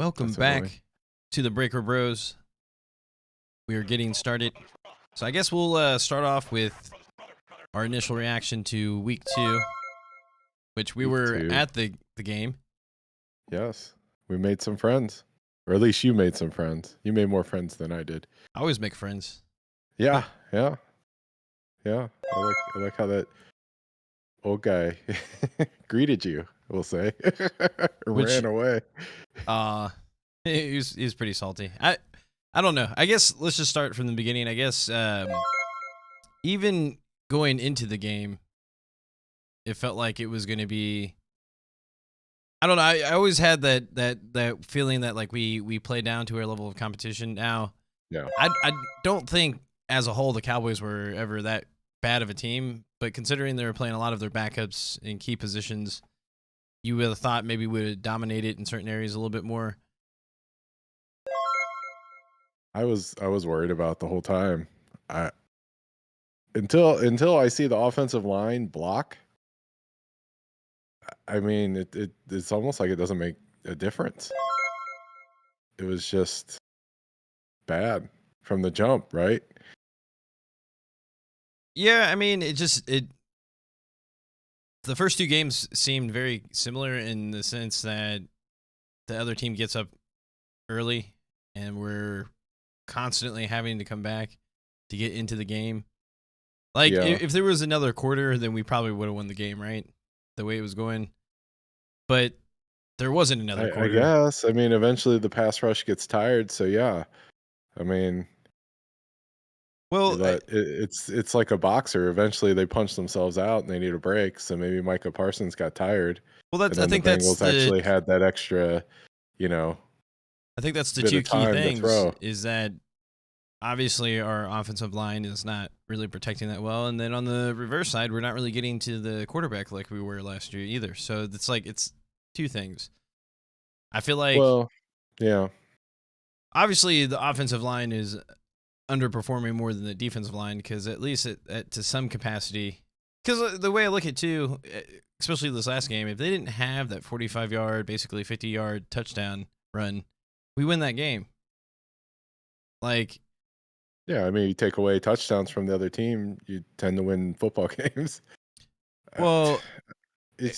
Welcome That's annoying. back to the Breaker Bros. We are getting started. So I guess we'll start off with our initial reaction to week 2, which we Week were 2. at the game. Yes, we made some friends, or at least you made some friends. You made more friends than I did. I always make friends. Yeah. I like how that old guy greeted you. We'll say, Which ran away. he was pretty salty. I don't know. I guess let's just start from the beginning. I guess even going into the game, it felt like it was going to be. I don't know. I always had that feeling that like we play down to our level of competition. Now, Yeah. I don't think as a whole the Cowboys were ever that bad of a team, but considering they were playing a lot of their backups in key positions, you would have thought maybe we would have dominated in certain areas a little bit more. I was worried about the whole time. Until I see the offensive line block. I mean, it's almost like it doesn't make a difference. It was just bad from the jump, right? Yeah, I mean, the first two games seemed very similar in the sense that the other team gets up early and we're constantly having to come back to get into the game. Like, Yeah. if there was another quarter, then we probably would have won the game, right? The way it was going. But there wasn't another I quarter. guess. I mean, eventually the pass rush gets tired, so yeah. I mean, Well, it's like a boxer. Eventually they punch themselves out and they need a break. So maybe Micah Parsons got tired, and I then the think that's Bengals actually had that extra, I think that's the bit two of key time to things throw. is that obviously our offensive line is not really protecting that well, and then on the reverse side, we're not really getting to the quarterback like we were last year either. So it's two things. I feel like Well, yeah. obviously the offensive line is underperforming more than the defensive line because at least to some capacity. Because the way I look at it too, especially this last game, if they didn't have that 45-yard, basically 50-yard touchdown run, we win that game. Like, Yeah, I mean, you take away touchdowns from the other team, you tend to win football games. well, To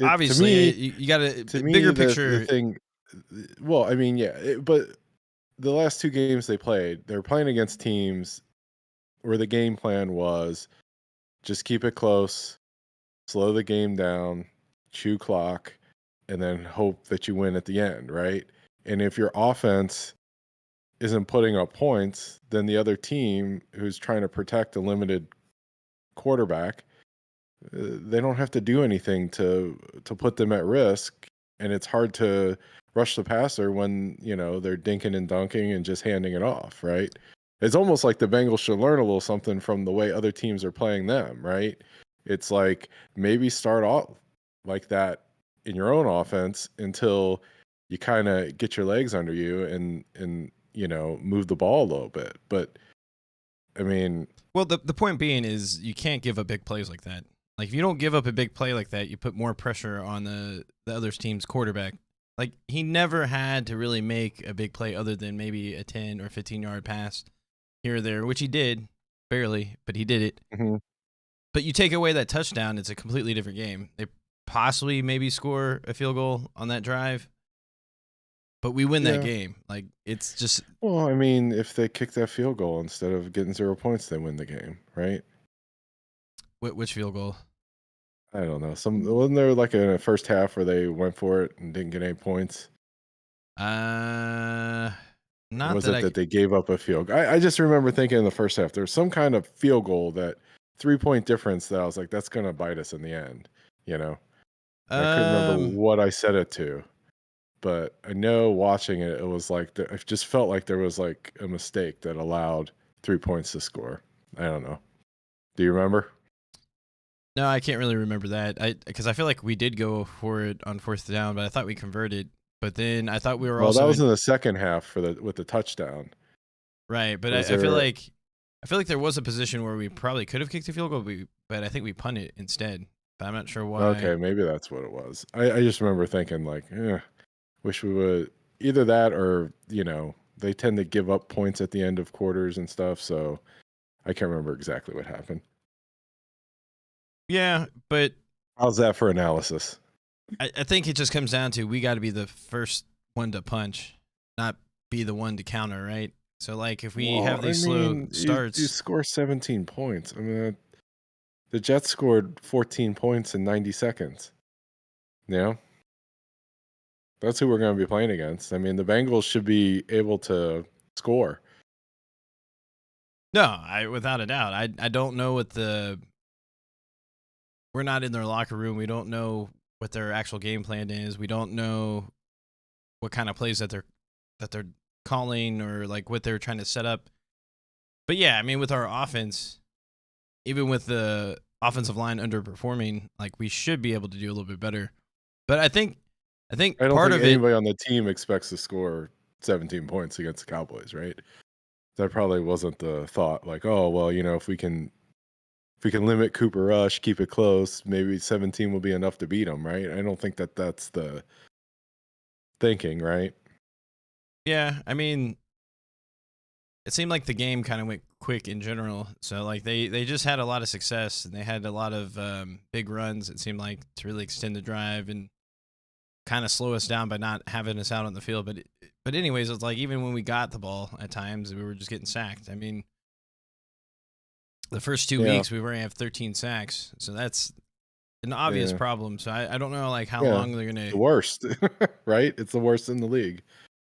obviously me, you got a to me, bigger the picture. thing. Well, I mean, yeah, but the last two games they were playing against teams where the game plan was just keep it close, slow the game down, chew clock, and then hope that you win at the end, right? And if your offense isn't putting up points, then the other team who's trying to protect a limited quarterback, they don't have to do anything to put them at risk, and it's hard to rush the passer when they're dinking and dunking and just handing it off, right? It's almost like the Bengals should learn a little something from the way other teams are playing them, right? It's like maybe start off like that in your own offense until you kind of get your legs under you and move the ball a little bit. But I mean, Well, the point being is you can't give up big plays like that. Like, if you don't give up a big play like that, you put more pressure on the other team's quarterback. Like, he never had to really make a big play other than maybe a 10 or 15-yard pass here or there, which he did, barely, but he did it. mm-hmm. But you take away that touchdown, it's a completely different game. They possibly maybe score a field goal on that drive, but we win that game. Like, it's just... Well, I mean, if they kick that field goal instead of getting 0 points, they win the game, right? Which field goal? I don't know. Wasn't there like a first half where they went for it and didn't get any points? Not was that that they gave up a field goal? I just remember thinking in the first half there was some kind of field goal, that 3-point difference, that I was like, that's gonna bite us in the end, And I couldn't remember what I said it to, but I know watching it, it was like it just felt like there was like a mistake that allowed 3 points to score. I don't know. Do you remember? No, I can't really remember that. Because I feel like we did go for it on 4th down, but I thought we converted. But then I thought we were also... that was in the second half with the touchdown. Right, but I feel like there was a position where we probably could have kicked a field goal, but I think we punted instead. But I'm not sure why. Okay, maybe that's what it was. I just remember thinking like, wish we would either that or they tend to give up points at the end of quarters and stuff. So I can't remember exactly what happened. Yeah, but How's that for analysis? I think it just comes down to we got to be the first one to punch, not be the one to counter, right? So like if we have Well, I these slow mean, you starts, score 17 points. I mean, the Jets scored 14 points in 90 seconds. That's who we're going to be playing against. I mean, the Bengals should be able to score. no, without a doubt, I don't know what we're not in their locker room. We don't know what their actual game plan is. We don't know what kind of plays that they're calling or like what they're trying to set up. But yeah, I mean, with our offense, even with the offensive line underperforming, like we should be able to do a little bit better. But I think I don't part think of it, anybody on the team expects to score 17 points against the Cowboys, right? That probably wasn't the thought. Like, oh well, if we can limit Cooper Rush, keep it close, maybe 17 will be enough to beat them, right? I don't think that's the thinking, right? yeah, I mean, it seemed like the game kind of went quick in general. So like they just had a lot of success and they had a lot of big runs. It seemed like to really extend the drive and kind of slow us down by not having us out on the field. But anyways, it's like even when we got the ball at times, we were just getting sacked. I mean, the first 2 Yeah, weeks we were gonna have 13 sacks, so that's an obvious yeah, problem. So I don't know like how yeah. long they're gonna. The worst, right? It's the worst in the league.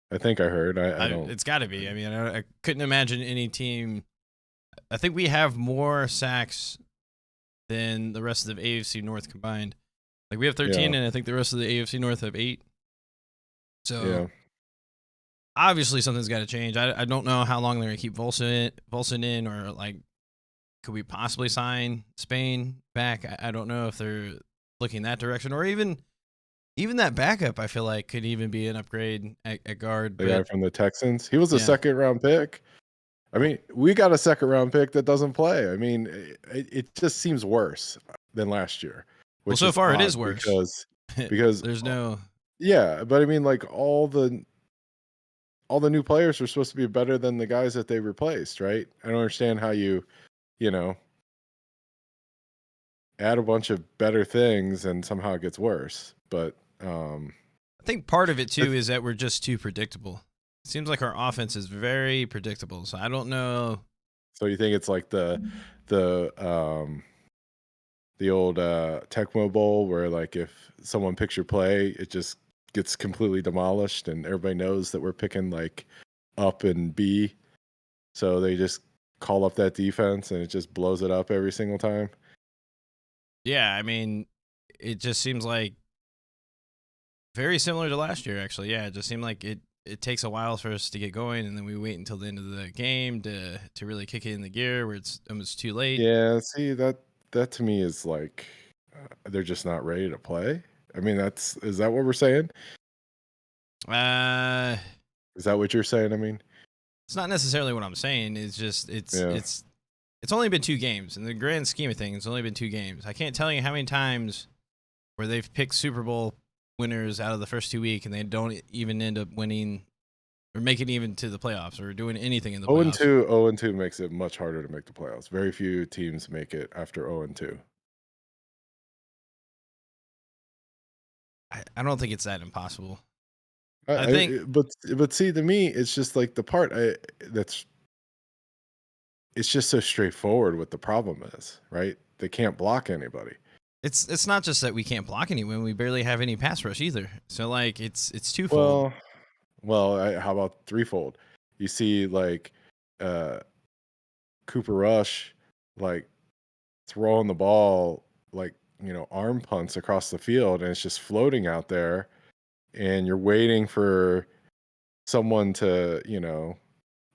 I think I heard. I don't. It's got to be. I mean, I couldn't imagine any team. I think we have more sacks than the rest of the AFC North combined. Like we have 13, Yeah, and I think the rest of the AFC North have 8. So yeah. obviously something's got to change. I don't know how long they're gonna keep Volson in, or like could we possibly sign Spain back? I don't know if they're looking that direction, or even that backup. I feel like could even be an upgrade at guard. The guy But from the Texans. He was a yeah, second round pick. I mean, we got a second round pick that doesn't play. I mean, it just seems worse than last year, well, which so is far it odd is worse. because There's no. yeah, but I mean, like all the new players are supposed to be better than the guys that they replaced, right? I don't understand how you know add a bunch of better things and somehow it gets worse. But I think part of it I too is that we're just too predictable. It seems like our offense is very predictable. So I don't know. so you think it's like the old Tecmo Bowl where like if someone picks your play, it just gets completely demolished and everybody knows that we're picking like up and B. So they just call up that defense and it just blows it up every single time. Yeah, I mean, it just seems like very similar to last year. Actually, yeah, it just seemed like it takes a while for us to get going, and then we wait until the end of the game to really kick it in the gear where it's almost too late. Yeah, see that to me is like they're just not ready to play. I mean, is that what we're saying? Uh, Is that what you're saying? I mean, it's not necessarily what I'm saying. It's just yeah. it's only been 2 games in the grand scheme of things. It's only been 2 games. I can't tell you how many times where they've picked Super Bowl winners out of the first 2 weeks and they don't even end up winning or making even to the playoffs or doing anything in the 0 and playoffs. 2, 0 and 2 makes it much harder to make the playoffs. Very few teams make it after 0 and 2. I don't think it's that impossible. I I, think I, but see, to me, it's just like the part that's it's just so straightforward what the problem is, right? They can't block anybody. it's not just that we can't block anyone. We barely have any pass rush either. So like it's twofold. Well, how about threefold? You see, like uh, Cooper Rush, like throwing the ball, like arm punts across the field, and it's just floating out there, and you're waiting for someone to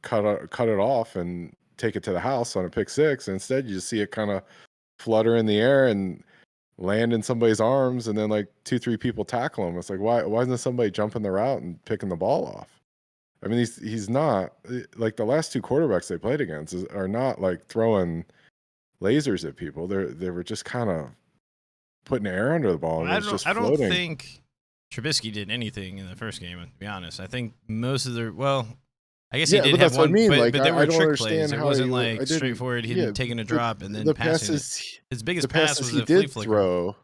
cut it off and take it to the house on a pick six. And instead, you just see it kind of flutter in the air and land in somebody's arms, and then like 2-3 people tackle him. It's like why isn't somebody jumping the route and picking the ball off? I mean, he's not like the last 2 quarterbacks they played against are not like throwing lasers at people. They were just kind of putting air under the ball, and it was just I don't floating. think Trubisky did anything in the first game, to be honest. I think most of their I guess he Yeah, did but have that's what I one, mean. Like, but they I were don't trick plays. understand It how wasn't he. I like didn't. straightforward Yeah, him taking a drop and then the passing it. passes, His the biggest pass passes was he a flea did flicker. throw,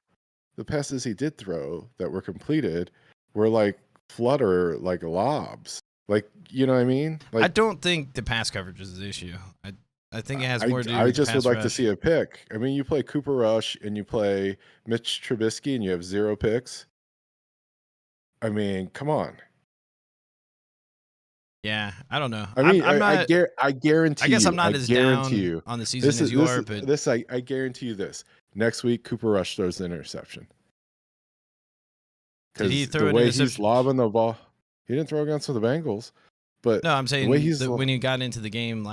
the passes he did throw that were completed were like flutter, like lobs. Like, you know what I mean? I Like, don't think the pass coverage is the issue. I think it has more to do I with the just would pass like to rush. see a pick. I mean, you play Cooper Rush and you play Mitch Trubisky and you have 0 picks. I mean, come on. Yeah, I don't know. I mean, I'm not. I guarantee I guess I'm you. I not as guarantee down you. on the season as you are, but I guarantee you this. Next week, Cooper Rush throws the interception. did he Because throw the an way he's interception? lobbing the ball, he didn't throw against the Bengals, but No, I'm the way saying he's that when he got into the game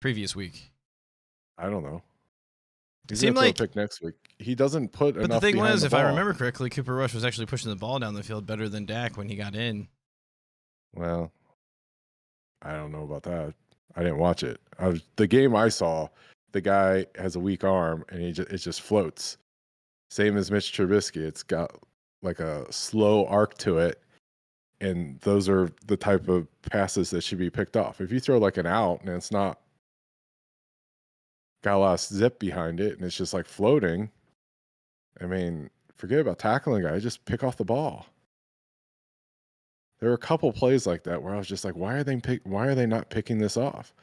previous week. I don't know. It He's seemed gonna throw like, a pick next week. He doesn't put but the enough thing behind was, the if ball. I remember correctly, Cooper Rush was actually pushing the ball down the field better than Dak when he got in. Well, I don't know about that. I didn't watch it. The game I saw. The guy has a weak arm and it just floats. Same as Mitch Trubisky. It's got like a slow arc to it, and those are the type of passes that should be picked off. If you throw like an out and it's not got a lot of zip behind it and it's just like floating, I mean, forget about tackling a guy. Just pick off the ball. There were a couple plays like that where I was just like, why are they not picking this off?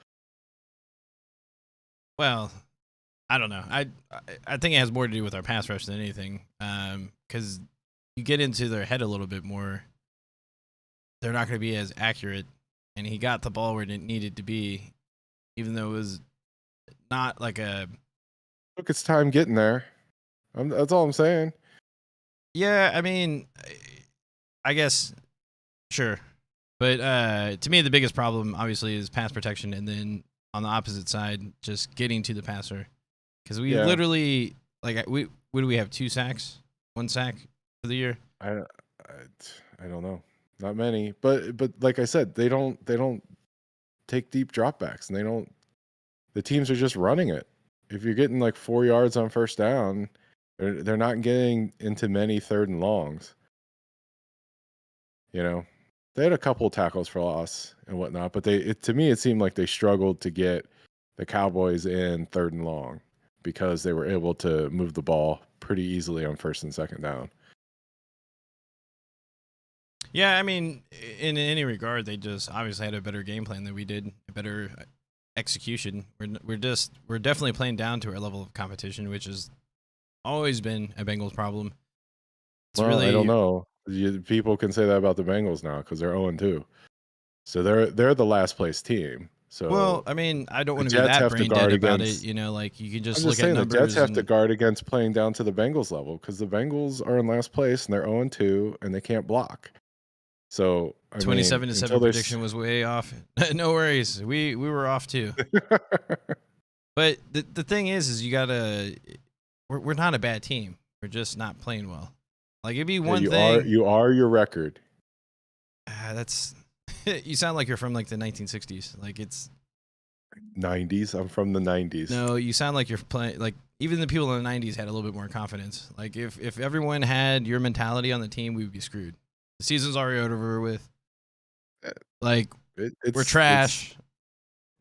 Well, I don't know. I think it has more to do with our pass rush than anything. Because you get into their head a little bit more, they're not going to be as accurate. And he got the ball where it needed to be, even though it was not like a. Took its time getting there. That's all I'm saying. Yeah, I mean, I guess, sure. But to me, the biggest problem, obviously, is pass protection. And then on the opposite side, just getting to the passer. Because we literally, what do we have, 2 sacks? 1 sack for the year? I don't know. Not many. But like I said, they don't take deep dropbacks, and the teams are just running it. If you're getting like 4 yards on first down, they're not getting into many 3rd and longs. You know, they had a couple tackles for loss and whatnot, but to me it seemed like they struggled to get the Cowboys in 3rd and long because they were able to move the ball pretty easily on 1st and 2nd down. Yeah, I mean, in any regard, they just obviously had a better game plan than we did, a better execution. We're definitely playing down to our level of competition, which has always been a Bengals problem. It's Well, really, I don't know. People can say that about the Bengals now because they're 0-2. So they're the last place team. So well, I mean, I don't the want to be Jets that have to brain dead guard about against. it. You know, like you can I'm just just look at saying the Jets numbers. have to guard against playing down to the Bengals level because the Bengals are in last place and they're 0-2 and they can't block. So 27-7 prediction was way off. No worries, we were off too. But the thing is you gotta. We're not a bad team. We're just not playing well. Like it'd be one thing. You are your record. That's. You sound like you're from like the 1960s. Like it's 90s. I'm from the 90s. No, you sound like you're playing. Like even the people in the 90s had a little bit more confidence. Like if everyone had your mentality on the team, we would be screwed. The season's already over with. Like we're trash.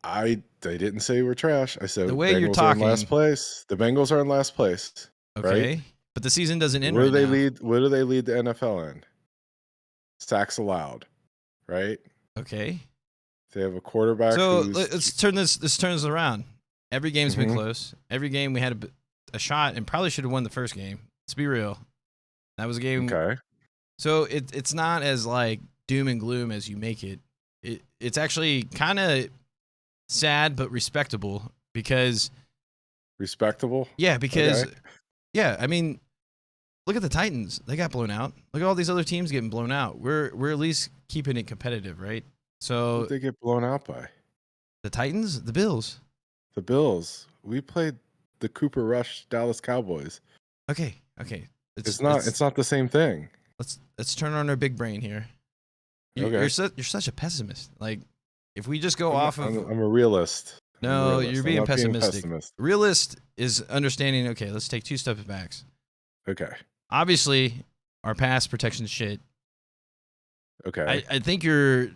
They didn't say we're trash. I said the way Bengals you're talking. are in last place. The Bengals are in last place. Okay, right? But the season doesn't end. What do right they now. lead? What do they lead the NFL in? Sacks allowed, right? Okay. They have a quarterback. So let's turn this around. Every game's been Mhm. close. Every game we had a shot and probably should have won the first game. Let's be real. That was a game. Okay. So it's not as like doom and gloom as you make it. It's actually kind of sad but respectable because Respectable. yeah, because Okay. yeah, I mean, look at the Titans. They got blown out. Look at all these other teams getting blown out. We're at least keeping it competitive, right? So Who'd they get blown out by? the Titans, the Bills. The Bills. We played the Cooper Rush Dallas Cowboys. Okay. It's not the same thing. Let's turn on our big brain here. You're such a pessimist. Like if we just go off of I'm a realist. No, you're being pessimistic. pessimist. Realist is understanding, okay, let's take 2 steps back. Okay. Obviously, our pass protection is shit. Okay. I think you're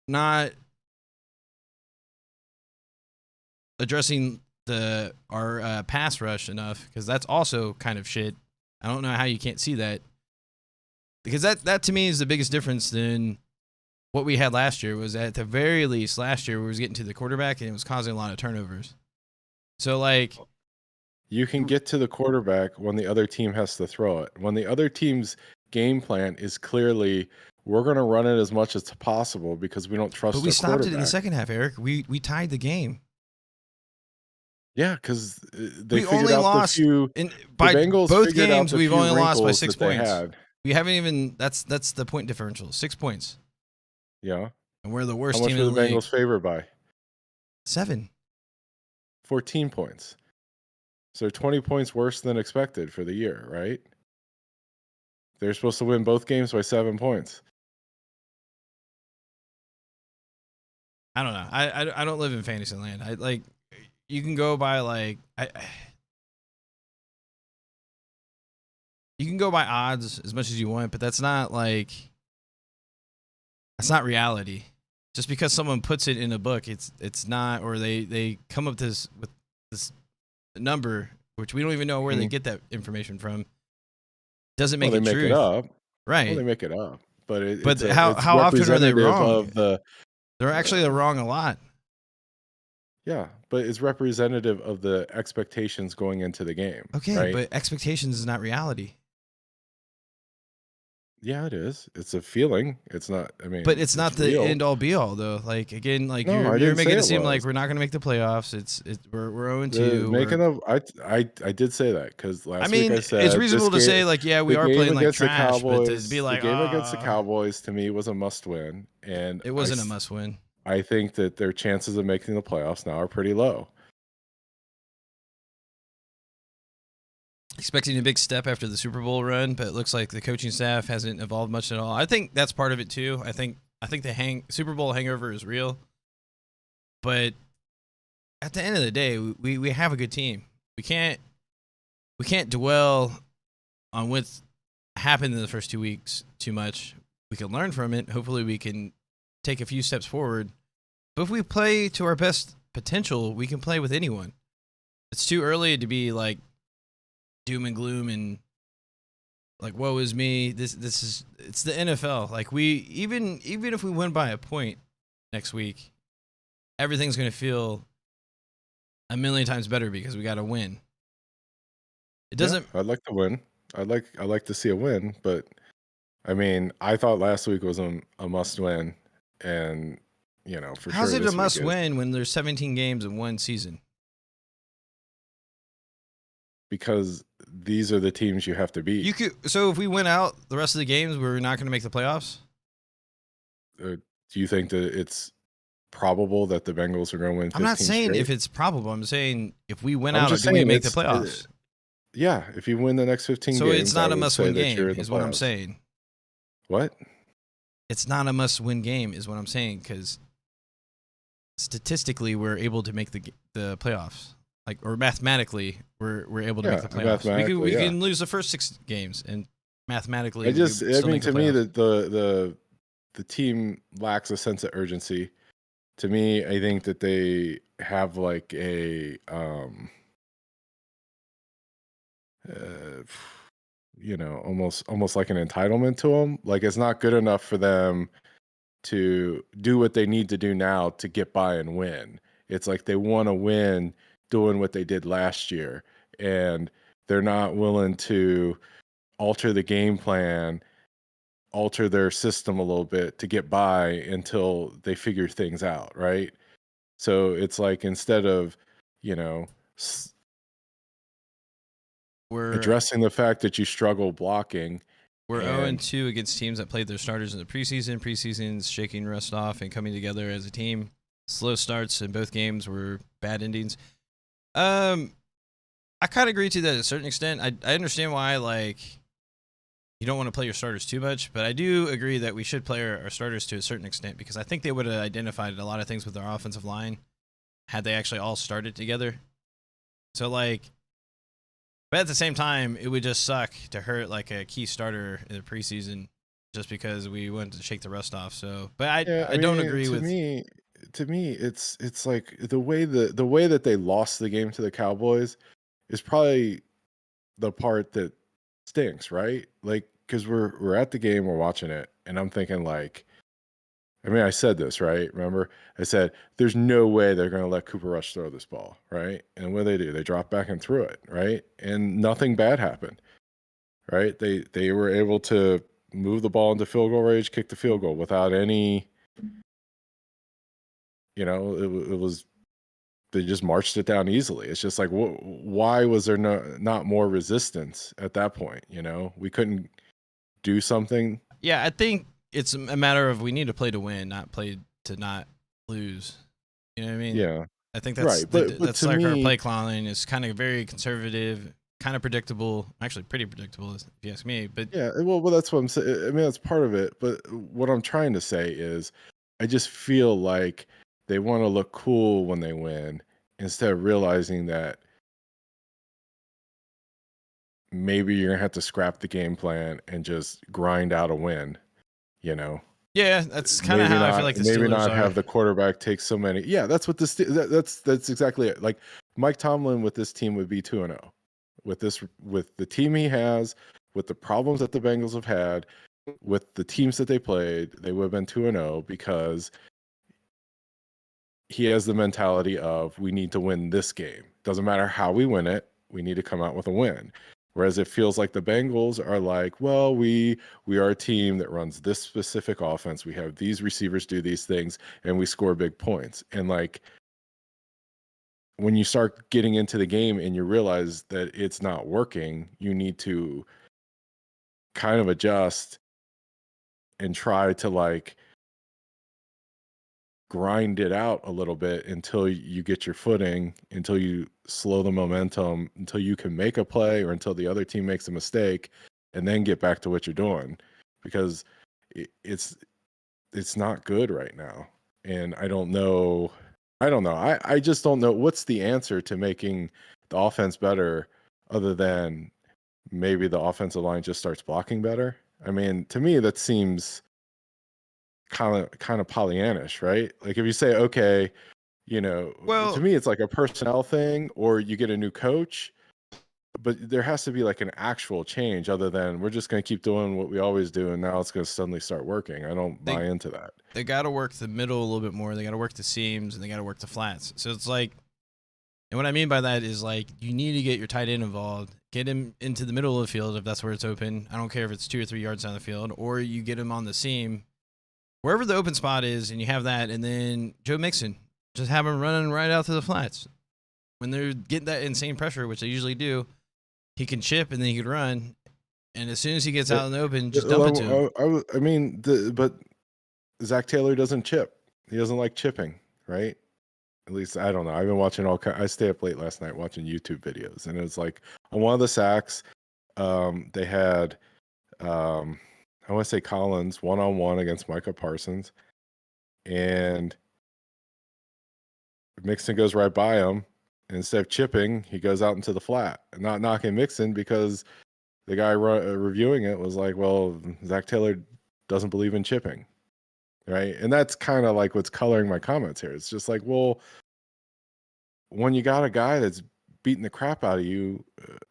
not addressing our pass rush enough, because that's also kind of shit. I don't know how you can't see that, because that to me is the biggest difference than what we had last year. Was at the very least last year we was getting to the quarterback and it was causing a lot of turnovers. So like, you can get to the quarterback when the other team has to throw it. When the other team's game plan is clearly, we're going to run it as much as possible because we don't trust but we our stopped it in the quarterback. second half, Eric. We tied the game. Yeah, because they We figured only out lost the by Bengals both figured out games. the We've few only lost by wrinkles 6 that they points. had. We haven't even. That's the point differential. 6 points, Yeah. and we're the How worst much team were in the the league. Bengals favored by? 7. 14 points. So 20 points worse than expected for the year, right? They're supposed to win both games by 7 points. I don't know. I don't live in fantasy land. I like. You can go by like you can go by odds as much as you want, but that's not reality. Just because someone puts it in a book, it's not, or they come up with this number, which we don't even know where they get that information from. Doesn't make Well, it they make true, it up. right? Well, they make it up, but But it's how often are they representative wrong? of the. They're actually wrong a lot. Yeah, but it's representative of the expectations going into the game. Okay, right? but expectations is not reality. Yeah, it is. It's a feeling. It's not. I mean, But it's not the real. end all be all though. Like again, like No, I you're didn't making say it it seem like was. we're not going to make the playoffs. We're 0-2. Making of I did say that because I last mean, week I said it's reasonable to say like, yeah, we the are game playing like against the trash, but to Cowboys, be like, the game against the Cowboys to me was a must win, and it wasn't a must win. I think that their chances of making the playoffs now are pretty low. Expecting a big step after the Super Bowl run, but it looks like the coaching staff hasn't evolved much at all. I think that's part of it too. I think the Super Bowl hangover is real, but at the end of the day, we have a good team. We can't dwell on what happened in the first 2 weeks too much. We can learn from it. Hopefully, we can take a few steps forward. But if we play to our best potential, we can play with anyone. It's too early to be like doom and gloom and like woe is me. It's the NFL. Like we even if we win by a point next week, everything's gonna feel a million times better because we got to win. It doesn't. Yeah, I'd like to win. I'd like to see a win, but I mean, I thought last week was a must win, and for How's sure. it this a must week is. win when there's 17 games in one season? Because these are the teams you have to beat. So if we win out the rest of the games, we're not going to make the playoffs. Do you think that it's probable that the Bengals are going to win 15 I'm not saying straight? if it's probable. I'm saying if we win I'm out, just do we saying make the playoffs? Yeah, if you win the next 15 So games, it's not I a would must-win say that game, you're in the is what I'm playoffs. saying. What? It's not a must-win game, is what I'm saying, because statistically, we're able to make the playoffs. Like, or mathematically, we're able to make the playoffs. We can lose the first 6 games, and mathematically, I mean, to me, that the team lacks a sense of urgency. To me, I think that they have like a almost like an entitlement to them. Like it's not good enough for them to do what they need to do now to get by and win. It's like they want to win doing what they did last year, and they're not willing to alter the game plan, alter their system a little bit to get by until they figure things out, right? So it's like instead of, addressing the fact that you struggle blocking. We're 0-2 against teams that played their starters in the preseason. Preseason's shaking rust off and coming together as a team. Slow starts in both games were bad endings. I kind of agree to that to a certain extent. I understand why, like, you don't want to play your starters too much, but I do agree that we should play our starters to a certain extent because I think they would have identified a lot of things with our offensive line had they actually all started together. So, like, But at the same time, it would just suck to hurt like a key starter in the preseason just because we wanted to shake the rust off. So, but Yeah, I I don't mean, agree with. to me, it's like the way that they lost the game to the Cowboys is probably the part that stinks, right? Like, because we're at the game, we're watching it, and I'm thinking like, I mean, I said this, right? Remember, I said there's no way they're going to let Cooper Rush throw this ball, right? And what do? They dropped back and threw it, right? And nothing bad happened, right? They were able to move the ball into field goal range, kick the field goal without any, it was they just marched it down easily. It's just like, why was there not more resistance at that point? We couldn't do something. Yeah, I think it's a matter of we need to play to win, not play to not lose. You know what I mean? Yeah, I think right. But that's to like our me, play calling is kind of very conservative, kind of predictable. Actually, pretty predictable if you ask me. But yeah. Well, that's what I'm saying. I mean, that's part of it. But what I'm trying to say is, I just feel like they want to look cool when they win instead of realizing that maybe you're gonna have to scrap the game plan and just grind out a win. You know, yeah, that's kind of how I feel like the maybe Steelers not are. have the quarterback take so many. Yeah, that's what that's exactly it. Like Mike Tomlin with this team would be 2-0. With the team he has, with the problems that the Bengals have had, with the teams that they played, they would have been 2-0 because he has the mentality of we need to win this game. Doesn't matter how we win it, we need to come out with a win. Whereas it feels like the Bengals are like, well, we are a team that runs this specific offense. We have these receivers do these things, and we score big points. And like when you start getting into the game and you realize that it's not working, you need to kind of adjust and try to like grind it out a little bit until you get your footing, until you slow the momentum, until you can make a play or until the other team makes a mistake, and then get back to what you're doing, because it's not good right now. And I don't know. I just don't know what's the answer to making the offense better other than maybe the offensive line just starts blocking better. I mean, to me that seems kind of Pollyannish, right? Like if you say, okay, to Well, me it's like a personnel thing, or you get a new coach, but there has to be like an actual change other than we're just going to keep doing what we always do and now it's going to suddenly start working. I don't they buy into that. they got to work the middle a little bit more. They got to work the seams and they got to work the flats. So it's like, and what I mean by that is like you need to get your tight end involved, get him into the middle of the field if that's where it's open. I don't care if it's 2 or 3 yards down the field, or you get him on the seam wherever the open spot is, and you have that, and then Joe Mixon, just have him running right out to the flats. When they're getting that insane pressure, which they usually do, he can chip and then he can run. And as soon as he gets Yeah, out in the open, just dump it to him. I mean, but Zach Taylor doesn't chip. He doesn't like chipping, right? At least I don't know. I've been watching I stayed up late last night watching YouTube videos, and it's like on one of the sacks, they had I want to say Collins 1-on-1 against Micah Parsons, and Mixon goes right by him. And instead of chipping, he goes out into the flat, and not knocking Mixon because the guy reviewing it was like, well, Zach Taylor doesn't believe in chipping, right? And that's kind of like what's coloring my comments here. It's just like, well, when you got a guy that's beating the crap out of you,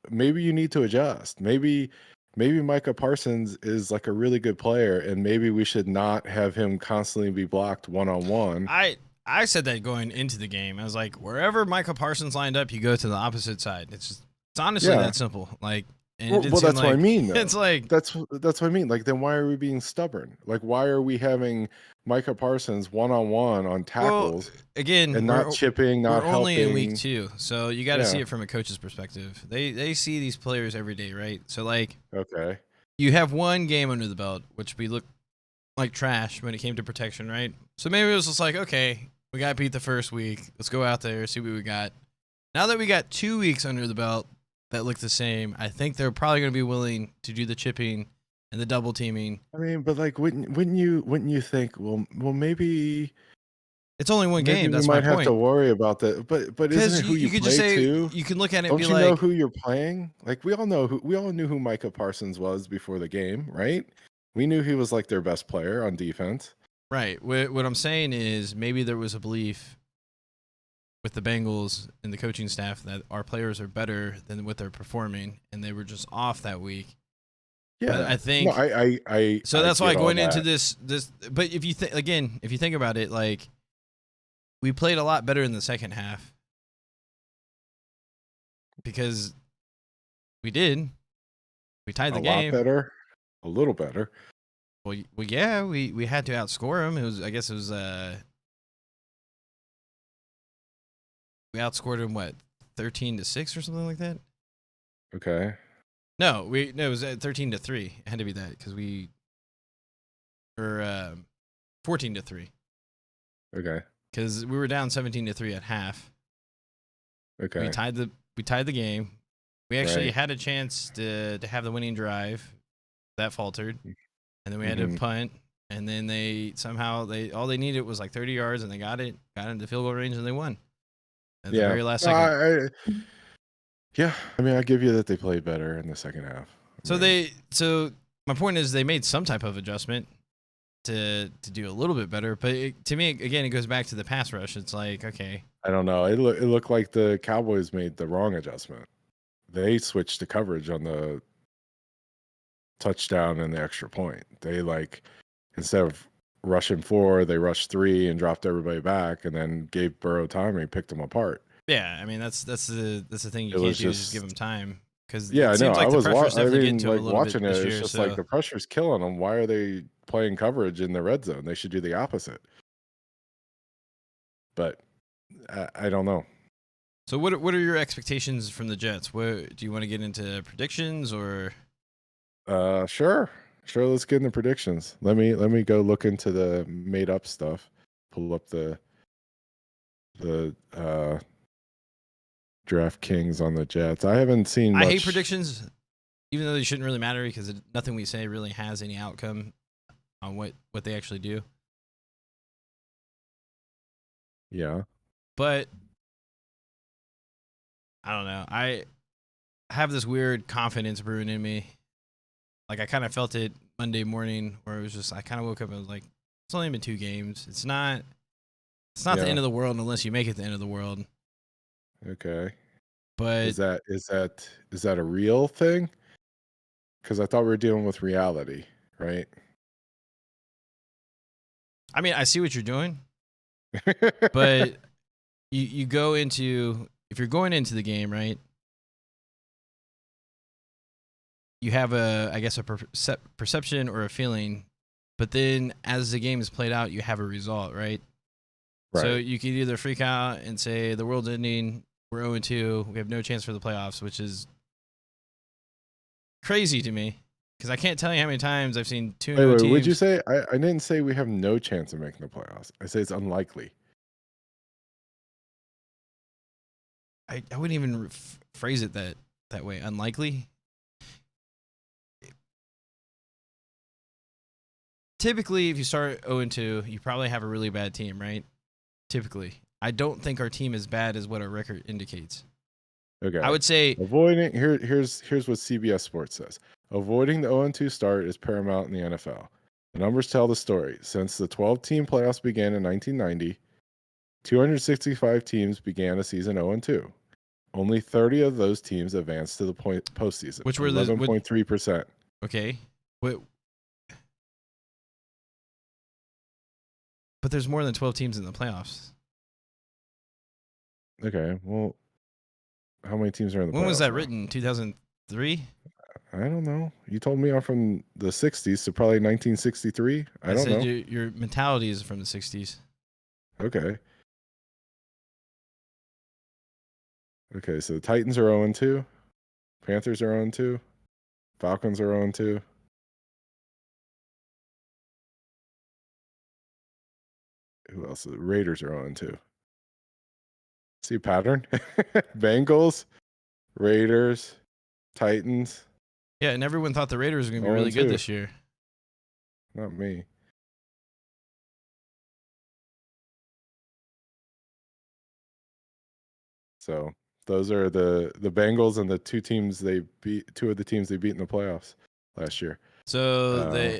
maybe you need to adjust. Maybe Micah Parsons is like a really good player, and maybe we should not have him constantly be blocked 1-on-1. I said that going into the game. I was like, wherever Michael Parsons lined up, you go to the opposite side. It's honestly Yeah. that simple. Like, and Well, that's what I mean, though. It's like that's what I mean. Like, then why are we being stubborn? Like, why are we having Micah Parsons 1-on-1 on tackles again, and not chipping, not we're only in week helping? 2, so you got to see Yeah. it from a coach's perspective. They see these players every day, right? So like, Okay. you have one game under the belt, which we look like trash when it came to protection, right? So maybe it was just like, okay, we got beat the first week. Let's go out there, see what we got. Now that we got 2 weeks under the belt that look the same, I think they're probably going to be willing to do the chipping and the double teaming. I mean, but like, wouldn't you think, well, maybe It's only one Maybe game. we That's my might have to point. worry about that, but isn't Because it who you you could just play say to? you can look at it and be Don't you know like, who you're playing? Like we all knew who Micah Parsons was before the game, right? We knew he was like their best player on defense. right. What I'm saying is maybe there was a belief with the Bengals and the coaching staff that our players are better than what they're performing, and they were just off that week. But Yeah. I No, think so. I That's why get all going into that. this. But if you if you think about it, like we played a lot better in the second half because we did. We tied A the lot game. better, a little better. Well, yeah, we had to outscore them. I guess it was we outscored them what 13-6 or something like that. Okay. No, it was 13-3. It had to be that because we were 14-3 Okay. because we were down 17-3 at half. Okay. We tied the game. We actually Right. had a chance to have the winning drive. That faltered, and then we had to Mhm. punt. And then all they needed was like 30 yards, and they got into field goal range, and they won at the Yeah. very last No, second. yeah. I mean, I give you that they played better in the second half. I mean, So my point is they made some type of adjustment to do a little bit better, but to me again it goes back to the pass rush. It's like, okay, I don't know. It looked like the Cowboys made the wrong adjustment. They switched to coverage on the touchdown and the extra point. They like instead of rushing 4, they rushed 3 and dropped everybody back, and then gave Burrow time and he picked them apart. yeah, I mean that's the thing you It can't was do is just give just them time because yeah, it I know. seems like the pressure is I definitely getting mean, to them a like little bit watching it, this it's year. just like So the pressure's killing them. Why are they playing coverage in the red zone? They should do the opposite. But I don't know. so what are your expectations from the Jets? What do you want to get into predictions or? Sure. Sure, let's get into predictions. Let me go look into the made up stuff. Pull up the DraftKings on the Jets. I haven't seen I hate much. predictions, even though they shouldn't really matter because nothing we say really has any outcome on what they actually do. Yeah. But I don't know. I have this weird confidence brewing in me. Like I kind of felt it Monday morning, where it was just I kind of woke up and was like, "It's only been 2 games. It's not the Yeah. end of the world unless you make it the end of the world." Okay. But Is that a real thing? Because I thought we were dealing with reality, right? I mean, I see what you're doing, but you go into if you're going into the game right, you have I guess a perception or a feeling, but then as the game is played out, you have a result, right? So Right. you can either freak out and say the world's ending, we're 0-2, we have no chance for the playoffs, which is crazy to me because I can't tell you how many times I've seen 2 Wait, 0 wait. Would you teams. say I didn't say we have no chance of making the playoffs? I say it's unlikely. I wouldn't even phrase it that way. Unlikely. Typically, if you start 0-2, you probably have a really bad team, right? Typically, I don't think our team is bad as what our record indicates. I Okay. would say Here's what CBS Sports says. Avoiding the 0-2 start is paramount in the NFL. The numbers tell the story. Since the 12-team playoffs began in 1990, 265 teams began a season 0-2. Only 30 of those teams advanced to the postseason, which were the what? 11.3%. Okay, what? But there's more than 12 teams in the playoffs. Okay, well, how many teams are in the When was playoffs that now? written? 2003. I don't know. You told me I'm from the 60s, so probably 1963. I I don't said know. your mentality is from the 60s. Okay. Okay, so the Titans are 0-2. Panthers are 0-2. Falcons are 0-2. Who else? The Raiders are 0-2. See a pattern? Bengals, Raiders, Titans, Yeah, and everyone thought the Raiders were going to be really good 0-2. this year. Not me. So those are the Bengals and the two of the teams they beat in the playoffs last year. So Uh,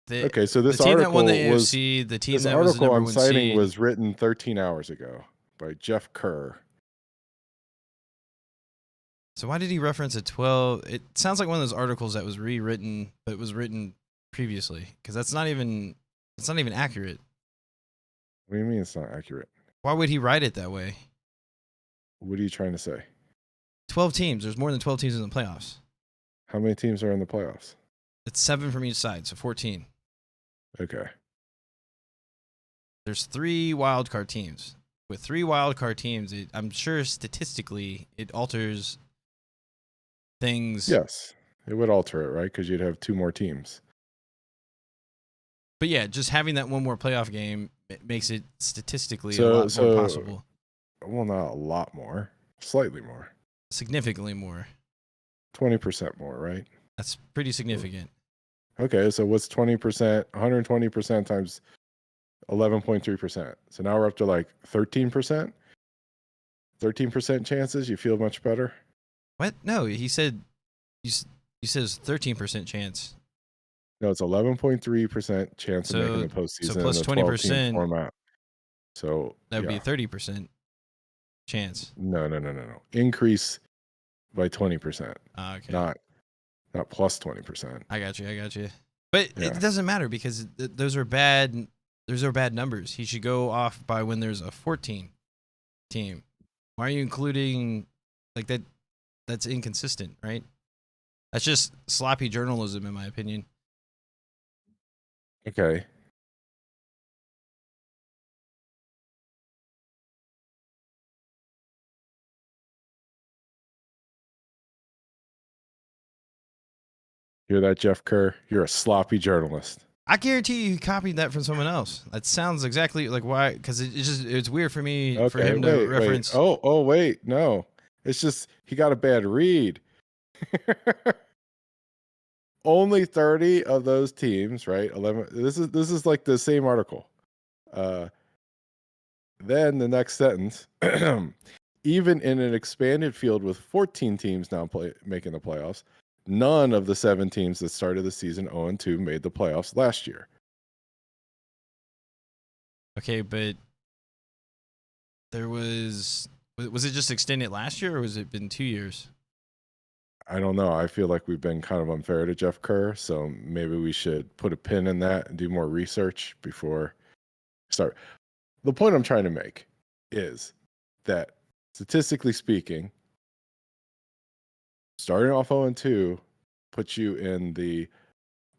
the okay, so the team that won the AFC, the team this that was the article number I'm one citing seed. was written 13 hours ago by Jeff Kerr. So why did he reference a 12? It sounds like one of those articles that was rewritten, but was written previously, because it's not even accurate. What do you mean it's not accurate? Why would he write it that way? What are you trying to say? 12 teams. There's more than 12 teams in the playoffs. How many teams are in the playoffs? It's 7 from each side, so 14. Okay. There's 3 wild card teams. With 3 wild card teams, I'm sure statistically it alters things. Yes, it would alter it, right? Because you'd have 2 more teams. But yeah, just having that one more playoff game makes it statistically a lot more possible. Well, not a lot more. Slightly more. Significantly more. 20% more, right? That's pretty significant. Okay, so what's 20%? 120% times 11.3%. So now we're up to like 13%. 13% chances. You feel much better? What? No, he said you said it's 13% chance. No, it's 11.3% chance of making the postseason so plus in the 12-team format. So that would be a 30% chance. No. Increase by 20%. Okay. Not plus 20%. I got you. But it doesn't matter because those are bad. Those are bad numbers. He should go off by when there's a 14 team. Why are you including like that? That's inconsistent, right? That's just sloppy journalism, in my opinion. Okay. Hear that, Jeff Kerr? You're a sloppy journalist. I guarantee you he copied that from someone else. That sounds exactly like why, because it's weird for me for him to reference. Wait. Oh, wait, no. It's just he got a bad read. Only 30 of those teams, right? 11. This is like the same article. Then the next sentence, even in an expanded field with 14 teams now making the playoffs, none of the 7 teams that started the season 0-2 made the playoffs last year. Okay, but was it just extended last year or was it been 2 years? I don't know. I feel like we've been kind of unfair to Jeff Kerr, so maybe we should put a pin in that and do more research before we start. The point I'm trying to make is that statistically speaking, starting off 0-2 puts you in the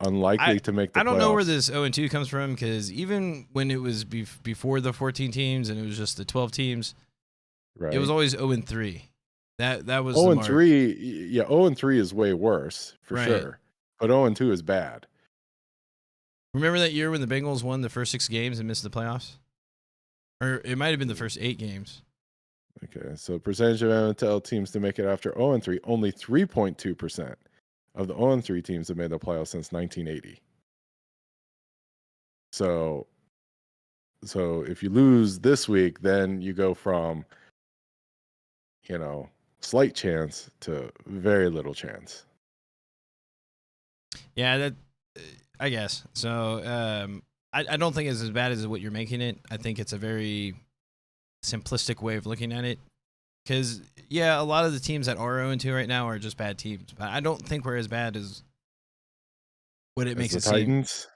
unlikely to make the playoffs. I don't know where this 0-2 comes from because even when it was before the 14 teams and it was just the 12 teams, right, it was always 0-3. That was 0-3. Yeah, 0-3 is way worse for sure, but 0-2 is bad. Remember that year when the Bengals won the first 6 games and missed the playoffs? Or it might have been the first 8 games. Okay, so percentage of NFL teams to make it after 0-3, only 3.2% of the 0-3 teams have made the playoffs since 1980. So if you lose this week, then you go from, slight chance to very little chance. Yeah, I guess. So I don't think it's as bad as what you're making it. I think it's a very simplistic way of looking at it. Because, yeah, a lot of the teams that are 0-2 right now are just bad teams. But I don't think we're as bad as what it makes it seem. Titans?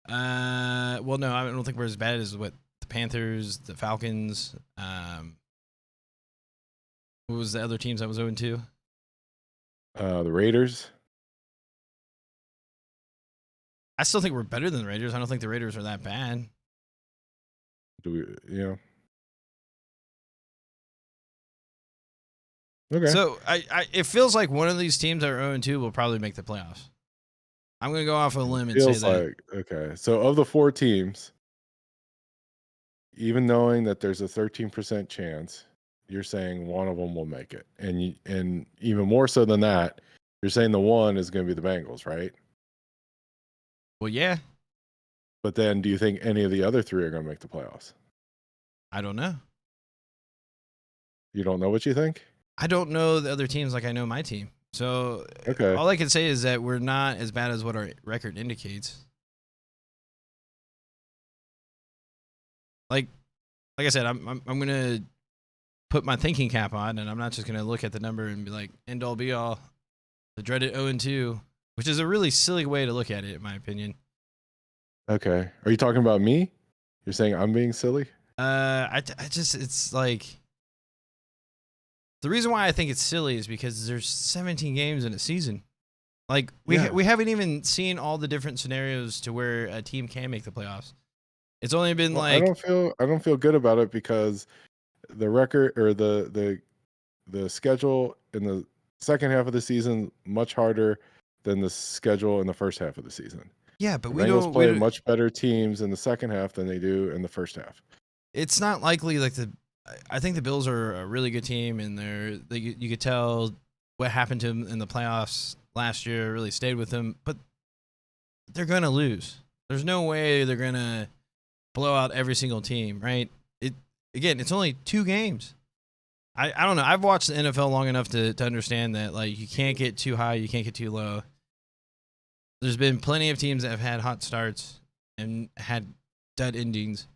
Well, no, I don't think we're as bad as what the Panthers, the Falcons. What was the other teams that was 0-2? The Raiders. I still think we're better than the Raiders. I don't think the Raiders are that bad. Yeah. Okay. So it feels like one of these teams that are 0-2 will probably make the playoffs. I'm going to go off a limb and say that. Okay. So of the 4 teams, even knowing that there's a 13% chance, you're saying one of them will make it. And even more so than that, you're saying the one is going to be the Bengals, right? Well, yeah. But then do you think any of the other 3 are going to make the playoffs? I don't know. You don't know what you think? I don't know the other teams like I know my team. So Okay. all I can say is that we're not as bad as what our record indicates. Like like I said, I'm gonna put my thinking cap on, and I'm not just gonna look at the number and be like end all be all, the dreaded 0-2, which is a really silly way to look at it, in my opinion. Okay. Are you talking about me? You're saying I'm being silly? I just it's like the reason why I think it's silly is because there's 17 games in a season. Like we haven't even seen all the different scenarios to where a team can make the playoffs. It's only been Well, like I don't feel good about it because the record or the schedule in the second half of the season much harder than the schedule in the first half of the season. yeah, but The we Bengals don't play much better teams in the second half than they do in the first half. it's not likely like I think the Bills are a really good team, and you could tell what happened to them in the playoffs last year really stayed with them, but they're gonna lose. There's no way they're gonna blow out every single team, right? It's only 2 games. I don't know. I've watched the NFL long enough to understand that like you can't get too high, you can't get too low. There's been plenty of teams that have had hot starts and had dud endings.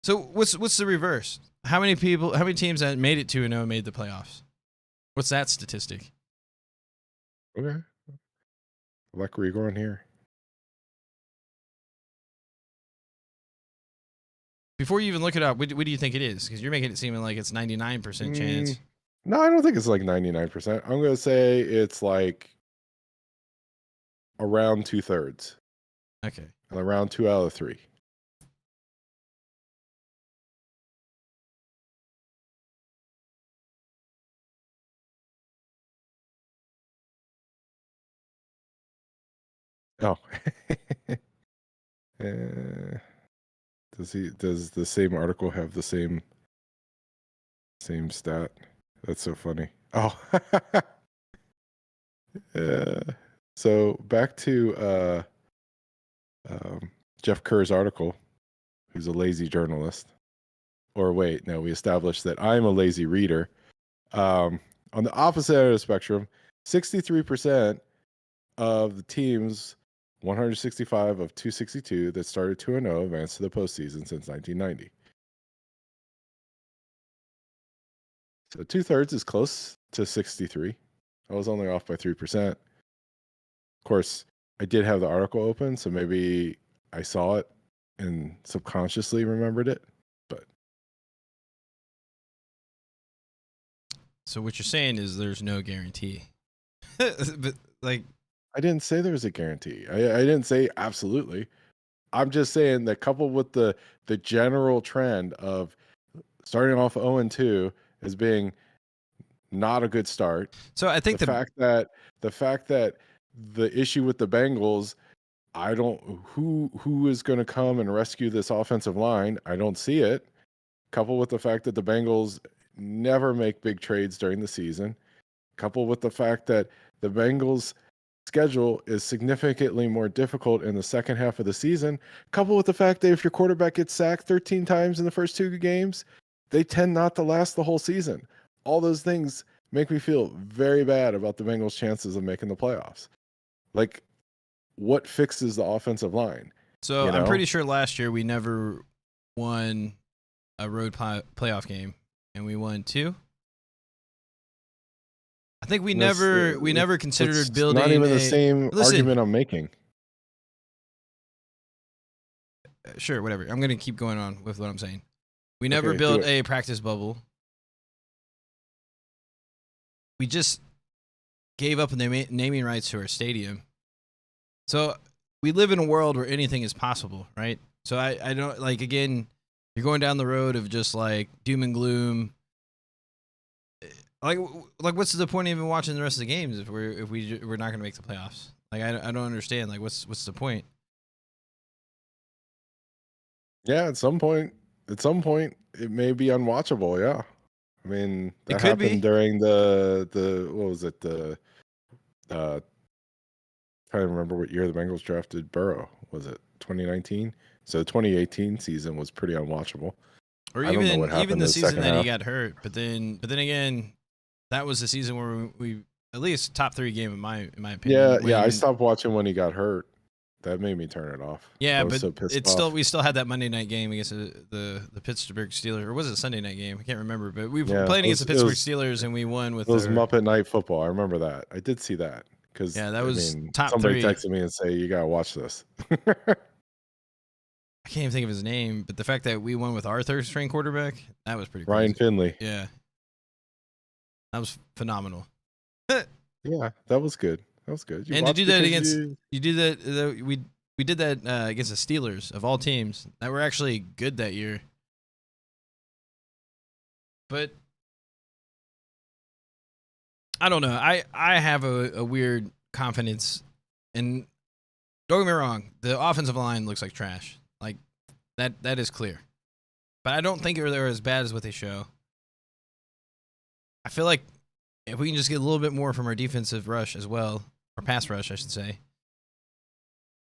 So what's the reverse? How many teams that made it 2-0 made the playoffs? What's that statistic? Okay. I like where you're going here. Before you even look it up, what do you think it is? Because you're making it seem like it's 99% chance. No, I don't think it's like 99%. I'm going to say it's like around 2/3. Okay. And around 2 out of 3. Oh. Does the same article have the same stat? That's so funny. Oh. So back to Jeff Kerr's article, who's a lazy journalist. Or wait, no, we established that I'm a lazy reader. On the opposite end of the spectrum, 63% of the teams, 165 of 262 that started 2-0 advanced to the postseason since 1990. So 2/3 is close to 63. I was only off by 3%. Of course, I did have the article open, so maybe I saw it and subconsciously remembered it. But So what you're saying is there's no guarantee. But like I didn't say there was a guarantee. I didn't say absolutely. I'm just saying that coupled with the general trend of starting off 0-2 as being not a good start. so I think The fact that the issue with the Bengals, I don't who is going to come and rescue this offensive line. I don't see it. Coupled with the fact that the Bengals never make big trades during the season. Coupled with the fact that the Bengals schedule is significantly more difficult in the second half of the season, coupled with the fact that if your quarterback gets sacked 13 times in the first 2 games, they tend not to last the whole season. All those things make me feel very bad about the Bengals' chances of making the playoffs. Like, what fixes the offensive line? So You I'm know? pretty sure last year we never won a road playoff game, and we won 2. I think we never considered It's building not even the same Listen, argument I'm making. Sure, whatever. I'm gonna keep going on with what I'm saying. We never Okay, built do it. a practice bubble. We just gave up the naming rights to our stadium. So we live in a world where anything is possible, right? So I don't like again. You're going down the road of just like doom and gloom. Like what's the point of even watching the rest of the games if we're not gonna make the playoffs? Like I don't understand. Like what's the point? Yeah, at some point, it may be unwatchable. Yeah, I mean It that could be. happened during the what was it uh trying to remember what year the Bengals drafted Burrow. Was it 2019? So 2018 season was pretty unwatchable. Or I don't know what even happened the in the season second that he half. got hurt. But then again, that was the season where we at least top 3 game in my Yeah, opinion. yeah. I When stopped watching when he got hurt. That made me turn it off. I yeah, was but so pissed it's still off. we still had that Monday night game against the Pittsburgh Steelers, or was it a Sunday night game? I can't remember. But we were Yeah, playing against the it Pittsburgh was Steelers and we won it with was their Muppet Night Football. I remember that. I did see that because yeah. That I was mean top somebody 3. texted me and say you gotta watch this. I can't even think of his name, but the fact that we won with our third string quarterback, that was pretty Ryan crazy. Finley. Yeah, that was phenomenal. Yeah, that was good. That was good. You And to do watched that because against you you do that we did that against the Steelers of all teams that were actually good that year. But I don't know. I have a weird confidence, and don't get me wrong, the offensive line looks like trash. Like that is clear. But I don't think they're as bad as what they show. I feel like if we can just get a little bit more from our defensive rush as well, or pass rush, I should say,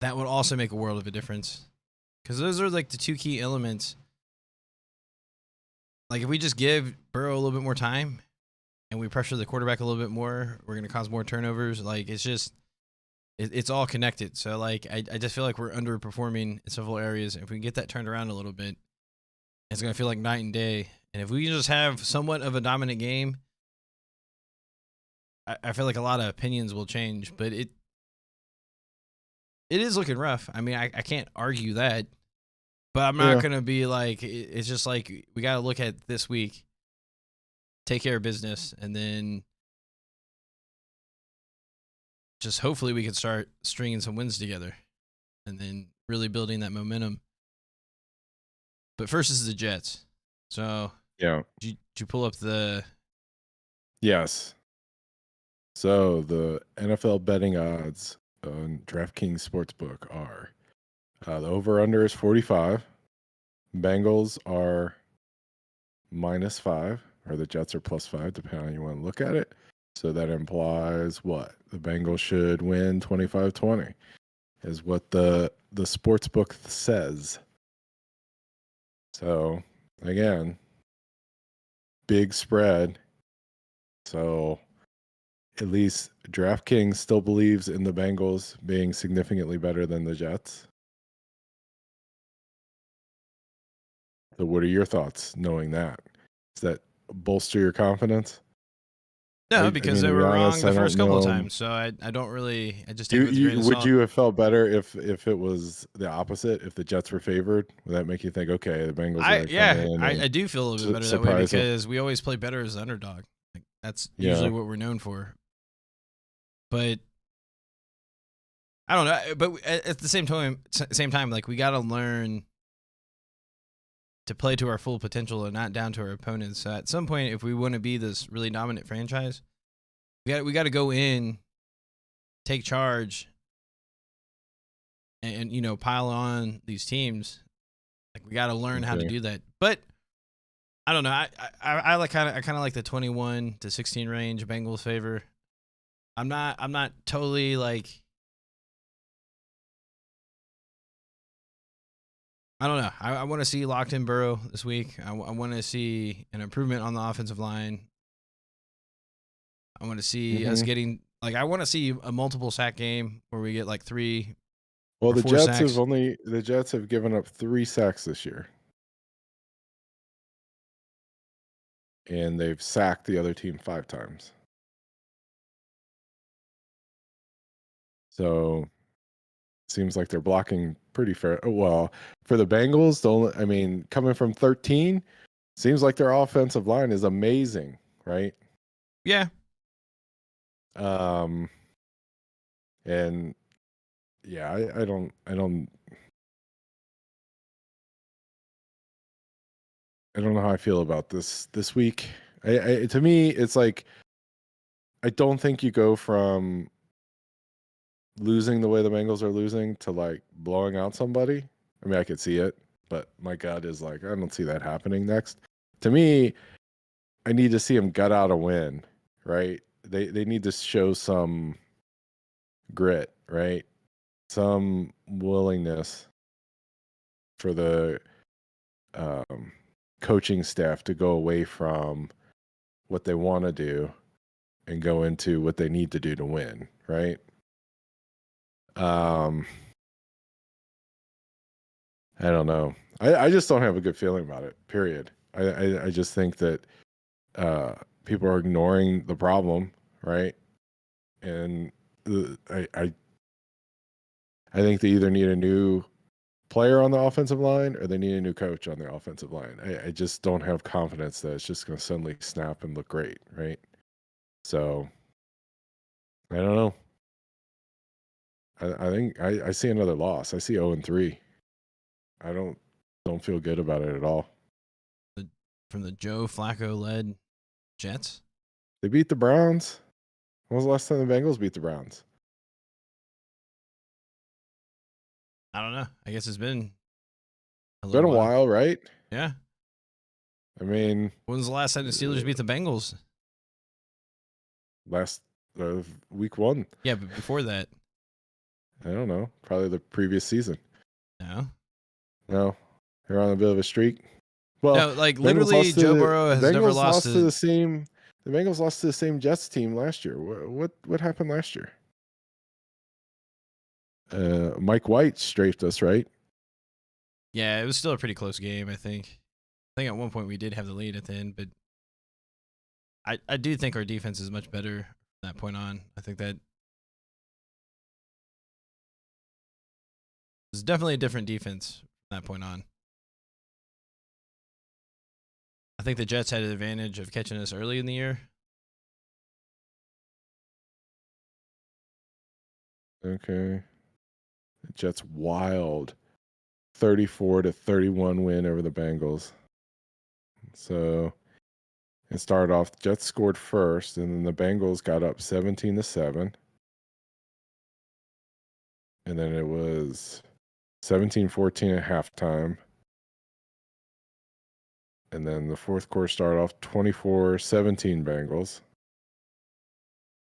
that would also make a world of a difference. Because those are like the 2 key elements. Like if we just give Burrow a little bit more time and we pressure the quarterback a little bit more, we're going to cause more turnovers. Like it's just, it's all connected. So like I just feel like we're underperforming in several areas. If we can get that turned around a little bit, it's going to feel like night and day. And if we just have somewhat of a dominant game, I feel like a lot of opinions will change. But it is looking rough. I mean, I can't argue that. But I'm not yeah. going to be like, it's just like we got to look at this week, take care of business, and then just hopefully we can start stringing some wins together and then really building that momentum. But first is the Jets. So, Yeah. did you pull up the. Yes. So the NFL betting odds on DraftKings Sportsbook are the over/under is 45. Bengals are -5, or the Jets are +5, depending on how you want to look at it. So that implies what? The Bengals should win 25-20, is what the sportsbook says. So again, big spread. So at least DraftKings still believes in the Bengals being significantly better than the Jets. So what are your thoughts knowing that? Does that bolster your confidence? No, I because mean, they to be were wrong honest, the I don't first couple of know. times. So I don't really, I just take it with a grain of Would salt. you have felt better if it was the opposite? If the Jets were favored, would that make you think, okay, the Bengals are going to come in and I do feel a little bit better that way surprise them? because we always play better as the underdog. Like that's usually Yeah. what we're known for. But I don't know. But at the same time, like we got to learn to play to our full potential and not down to our opponents. So at some point, if we want to be this really dominant franchise, we got to go in, take charge, and you know pile on these teams. Like we got to learn how to Okay. do that. But I don't know. I like kind of like the 21 to 16 range Bengals favor. I'm not totally like. I don't know. I want to see locked in Burrow this week. I want to see an improvement on the offensive line. I want to see us hmm getting like I want to see a multiple sack game where we get like 3 Well, or 4 sacks. the Jets have given up 3 sacks this year, and they've sacked the other team 5 times. So seems like they're blocking pretty fair. Well, for the Bengals, I mean, coming from 13, seems like their offensive line is amazing, right? Yeah. Um, and yeah, I don't know how I feel about this week. To me, it's like I don't think you go from losing the way the Bengals are losing to like blowing out somebody. I mean, I could see it, but my gut is like I don't see that happening next. To me, I need to see them gut out a win, right? They need to show some grit, right? Some willingness for the um coaching staff to go away from what they want to do and go into what they need to do to win, right? I don't know. I just don't have a good feeling about it, period. I just think that people are ignoring the problem, right? And I think they either need a new player on the offensive line or they need a new coach on the offensive line. I just don't have confidence that it's just going to suddenly snap and look great, right? So I don't know. I think I see another loss. I see 0-3. I don't feel good about it at all. From the Joe Flacco led Jets. They beat the Browns. When was the last time the Bengals beat the Browns? I don't know. I guess it's been It's been a while, right? Yeah. I mean, when was the last time the Steelers beat the Bengals? Last week 1. Yeah, but before that, I don't know. Probably the previous season. No, they're on a bit of a streak. Well, no, like literally, Joe Burrow has never lost to the same. The Bengals lost to the same Jets team last year. What happened last year? Mike White strafed us, right? Yeah, it was still a pretty close game. I think at one point we did have the lead at the end, but I do think our defense is much better from that point on. I think that it's definitely a different defense from that point on. I think the Jets had an advantage of catching us early in the year. Okay. The Jets wild 34-31 win over the Bengals. So it started off, the Jets scored first, and then the Bengals got up 17-7. And then it was 17-14 at halftime. And then the fourth quarter started off 24-17 Bengals.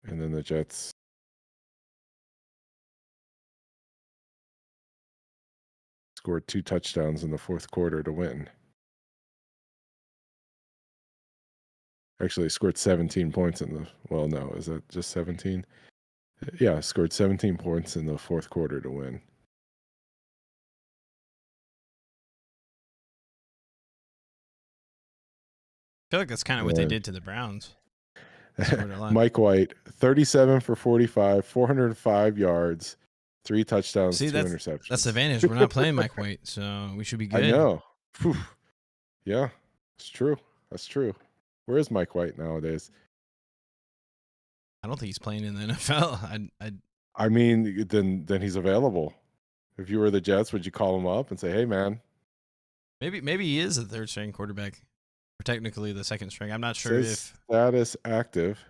And then the Jets scored 2 touchdowns in the fourth quarter to win. Actually, scored 17 points in the, well, no, is that just 17? Yeah, scored 17 points in the fourth quarter to win. I feel like that's kind of what they did to the Browns. Mike White, 37 for 45, 405 yards, 3 touchdowns, 2 interceptions. That's the advantage. We're not playing Mike White, so we should be good. I know. Whew. Yeah, it's true. That's true. Where is Mike White nowadays? I don't think he's playing in the NFL. I mean, then he's available. If you were the Jets, would you call him up and say, "Hey, man"? Maybe he is a third string quarterback, or technically the second string. I'm not sure if status active.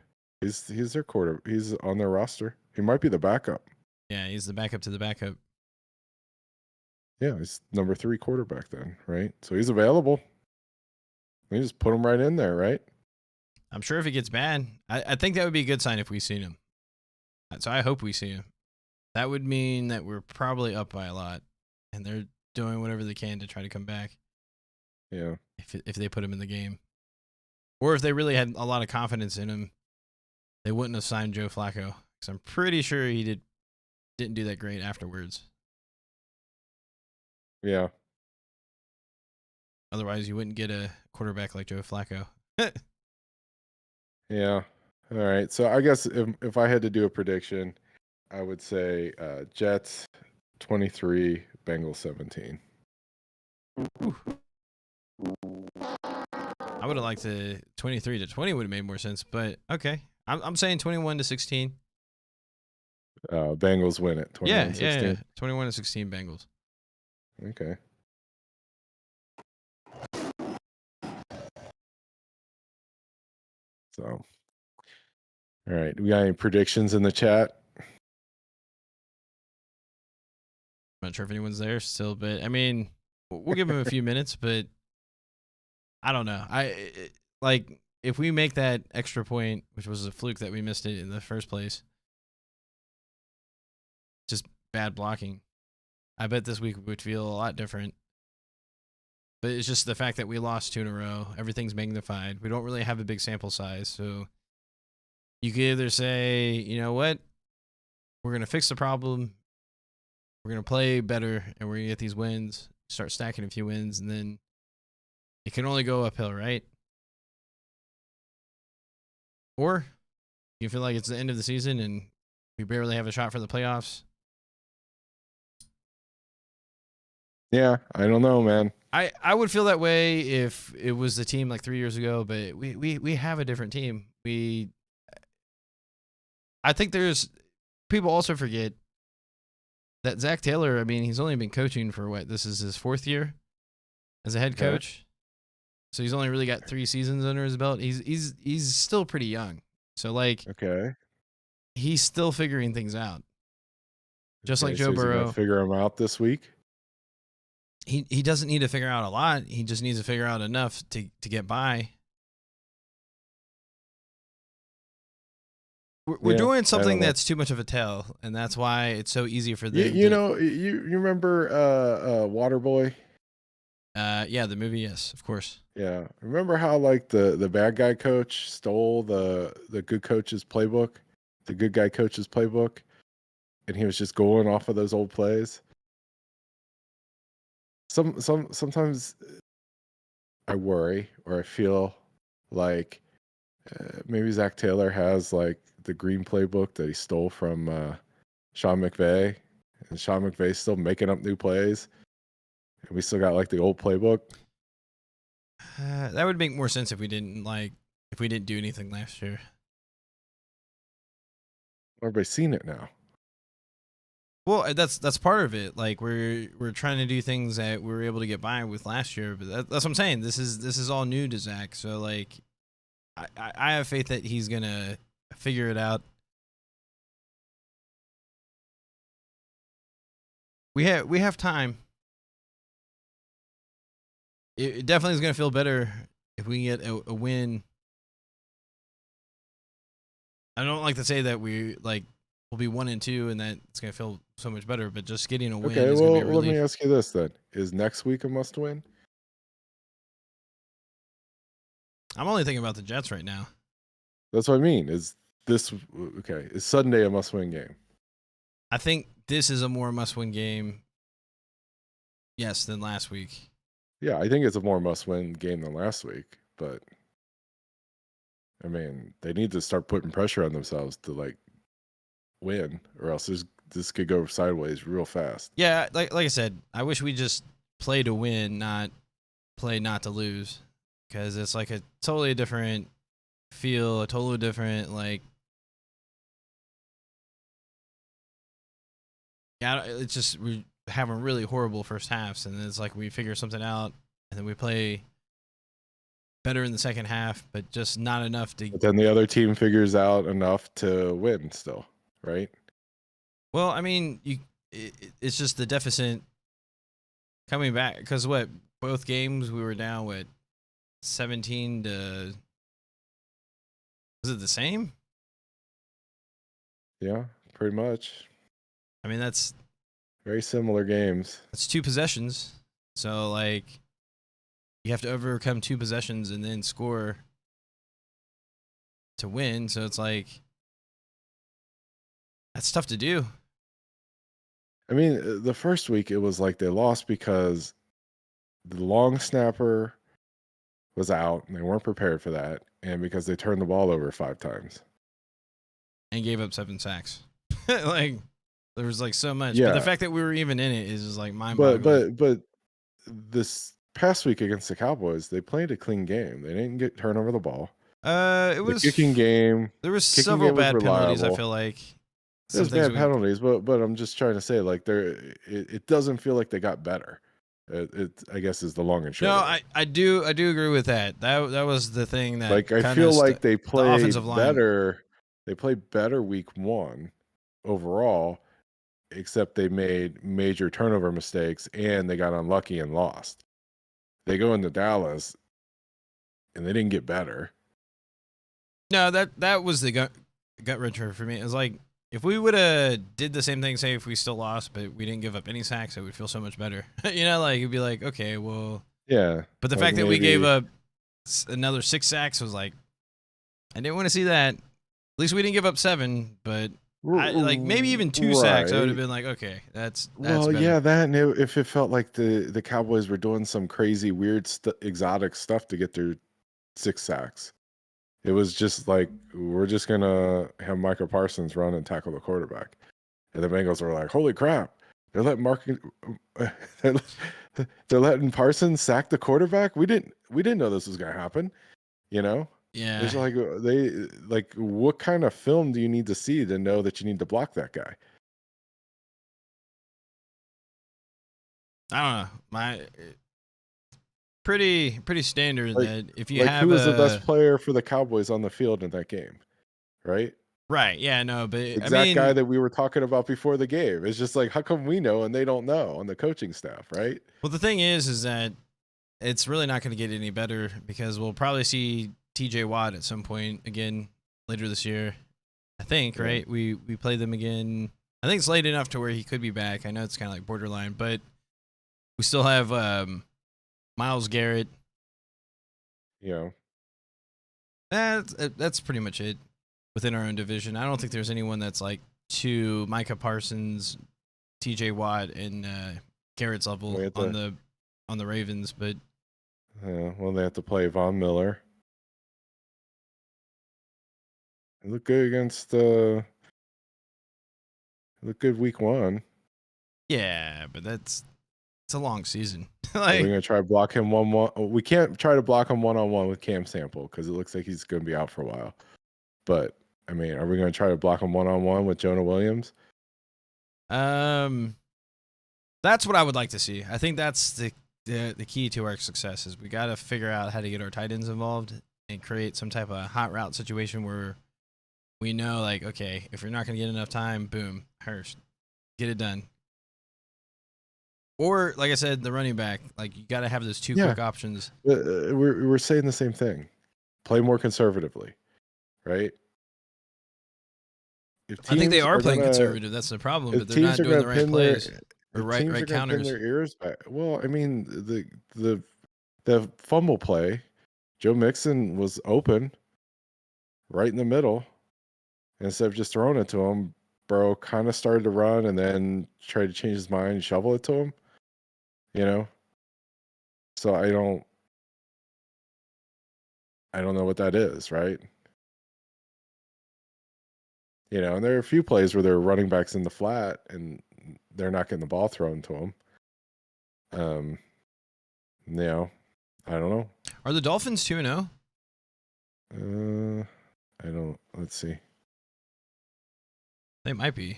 He's their quarter. He's on their roster. He might be the backup. Yeah, he's the backup to the backup. Yeah, he's number 3 quarterback then, right? So he's available. You just put him right in there, right? I'm sure if he gets bad, I think that would be a good sign if we see him. So I hope we see him. That would mean that we're probably up by a lot, and they're doing whatever they can to try to come back. Yeah. If they put him in the game, or if they really had a lot of confidence in him, they wouldn't have signed Joe Flacco, because I'm pretty sure he didn't do that great afterwards. Yeah. Otherwise, you wouldn't get a quarterback like Joe Flacco. Yeah. All right. So I guess if I had to do a prediction, I would say Jets 23, Bengals 17. I would have liked the 23-20 would have made more sense, but okay. I'm saying 21-16. Bengals win it. 21-16. Yeah. 21-16 Bengals. Okay. So, all right. We got any predictions in the chat? I'm not sure if anyone's there still, but I mean, we'll give him a few minutes, but I don't know. Like if we make that extra point, which was a fluke that we missed it in the first place, just bad blocking. I bet this week would feel a lot different. But it's just the fact that we lost 2 in a row. Everything's magnified. We don't really have a big sample size. So you could either say, you know what? We're going to fix the problem. We're going to play better, and we're going to get these wins, start stacking a few wins, and then it can only go uphill, right? Or you feel like it's the end of the season and we barely have a shot for the playoffs. Yeah, I don't know, man. I would feel that way if it was the team like 3 years ago, but we have a different team. I think there's people also forget that Zach Taylor, I mean, he's only been coaching for what? This is his 4th year as a head coach. So he's only really got 3 seasons under his belt. He's still pretty young. So like he's still figuring things out. Just like Joe Burrow. Figure him out this week. He doesn't need to figure out a lot. He just needs to figure out enough to get by. We're doing something that's too much of a tell, and that's why it's so easy for them. You remember Waterboy? Yeah, the movie, yes, of course. Yeah, remember how like the bad guy coach stole the good coach's playbook, the good guy coach's playbook, and he was just going off of those old plays. Sometimes I worry or I feel like maybe Zach Taylor has like the green playbook that he stole from Sean McVay, and Sean McVay's still making up new plays, and we still got like the old playbook. That would make more sense if we didn't do anything last year. Everybody's seen it now. Well, that's part of it. Like we're trying to do things that we were able to get by with last year, but that's what I'm saying. This is all new to Zach. So like, I have faith that he's gonna figure it out. We have time. It definitely is gonna feel better if we get a win. I don't like to say that we'll be 1-2 and that it's gonna feel so much better, but just getting a win is gonna be a relief. Let me ask you this then: is next week a must win? I'm only thinking about the Jets right now. That's what I mean. Is Sunday a must win game? I think this is a more must win game, yes, than last week. Yeah, I think it's a more must win game than last week, but I mean, they need to start putting pressure on themselves to like win, or else this could go sideways real fast. Yeah, like I said, I wish we just play to win, not play not to lose, because it's like a totally different feel, a totally different like. Yeah, it's just we're having really horrible first halves, and then it's like we figure something out, and then we play better in the second half, but just not enough to. But then the other team figures out enough to win still, right? Well, I mean, it's just the deficit coming back, because both games we were down 17 to. Was it the same? Yeah, pretty much. I mean, that's very similar games. That's 2 possessions. So, like, you have to overcome 2 possessions and then score to win. So it's like, that's tough to do. I mean, the first week it was like they lost because the long snapper was out and they weren't prepared for that, and because they turned the ball over 5 times and gave up 7 sacks. Like, there was like so much. Yeah. But the fact that we were even in it is just like mind-boggling. But this past week against the Cowboys, they played a clean game. They didn't turn over the ball. It was the kicking game. There was several bad penalties, I feel like. There's bad penalties, but I'm just trying to say, like, it doesn't feel like they got better. It I guess is the long and short. No, I do agree with that. That was the thing that, like, I feel like they played offensive line. better. They played better week 1 overall, except they made major turnover mistakes and they got unlucky and lost. They go into Dallas and they didn't get better. No, that was the gut wrencher for me. It was like, if we would have did the same thing, say if we still lost, but we didn't give up any sacks, it would feel so much better. You know, like, it'd be like, okay, well, Yeah, But the like fact that we gave maybe up another 6 sacks was like, I didn't want to see that. At least we didn't give up 7, but I like maybe even 2 sacks. I would have right. been like, okay, that's Well, better. yeah, that and if it felt like the Cowboys were doing some crazy, weird, exotic stuff to get their 6 sacks. It was just like we're just gonna have Micah Parsons run and tackle the quarterback, and the Bengals were like, "Holy crap! They're letting they're, they're letting Parsons sack the quarterback. We didn't know this was gonna happen. You know, Yeah. it's like they like what kind of film do you need to see to know that you need to block that guy? I don't know. My pretty standard Like that if you like who have was the best a player for the Cowboys on the field in that game, right? right, yeah, no, but I Exact guy mean, that we were talking about before the game. It's just like, how come we know and they don't know on the coaching staff, right? well, the thing is that it's really not going to get any better because we'll probably see T.J. Watt at some point again later this year. I think, Yeah. right? We play them again. I think it's late enough to where he could be back. I know it's kind of like borderline, but we still have Miles Garrett. You know, That's pretty much it within our own division. I don't think there's anyone that's like to Micah Parsons, T.J. Watt, and Garrett's level we have on to, the Ravens. But well, they have to play Von Miller. It looked good against looked good week 1. yeah, but it's a long season. Are we Like gonna try to block him 1-1? We can't try to block him 1-on-1 with Cam Sample because it looks like he's gonna be out for a while. But I mean, are we gonna try to block him 1-on-1 with Jonah Williams? um, that's what I would like to see. I think that's the key to our success is we got to figure out how to get our tight ends involved and create some type of hot route situation where we know like okay, if you're not going to get enough time, boom, Hurst, get it done. Or like I said, the running back, like you got to have those 2 Yeah, quick options. we're saying the same thing. Play more conservatively, right? If I think they teams are are playing gonna conservative. That's the problem, but if they're teams not are doing gonna the right pin their plays or if teams are right gonna pin counters. their ears back, well, I mean the fumble play, Joe Mixon was open right in the middle. Instead of just throwing it to him, bro kind of started to run and then tried to change his mind and shovel it to him. You know, so I don't know what that is, right? You know, and there are a few plays where there are running backs in the flat and they're not getting the ball thrown to them. Um, you know, I don't know. Are the Dolphins 2-0? Uh, I don't. Let's see. They might be.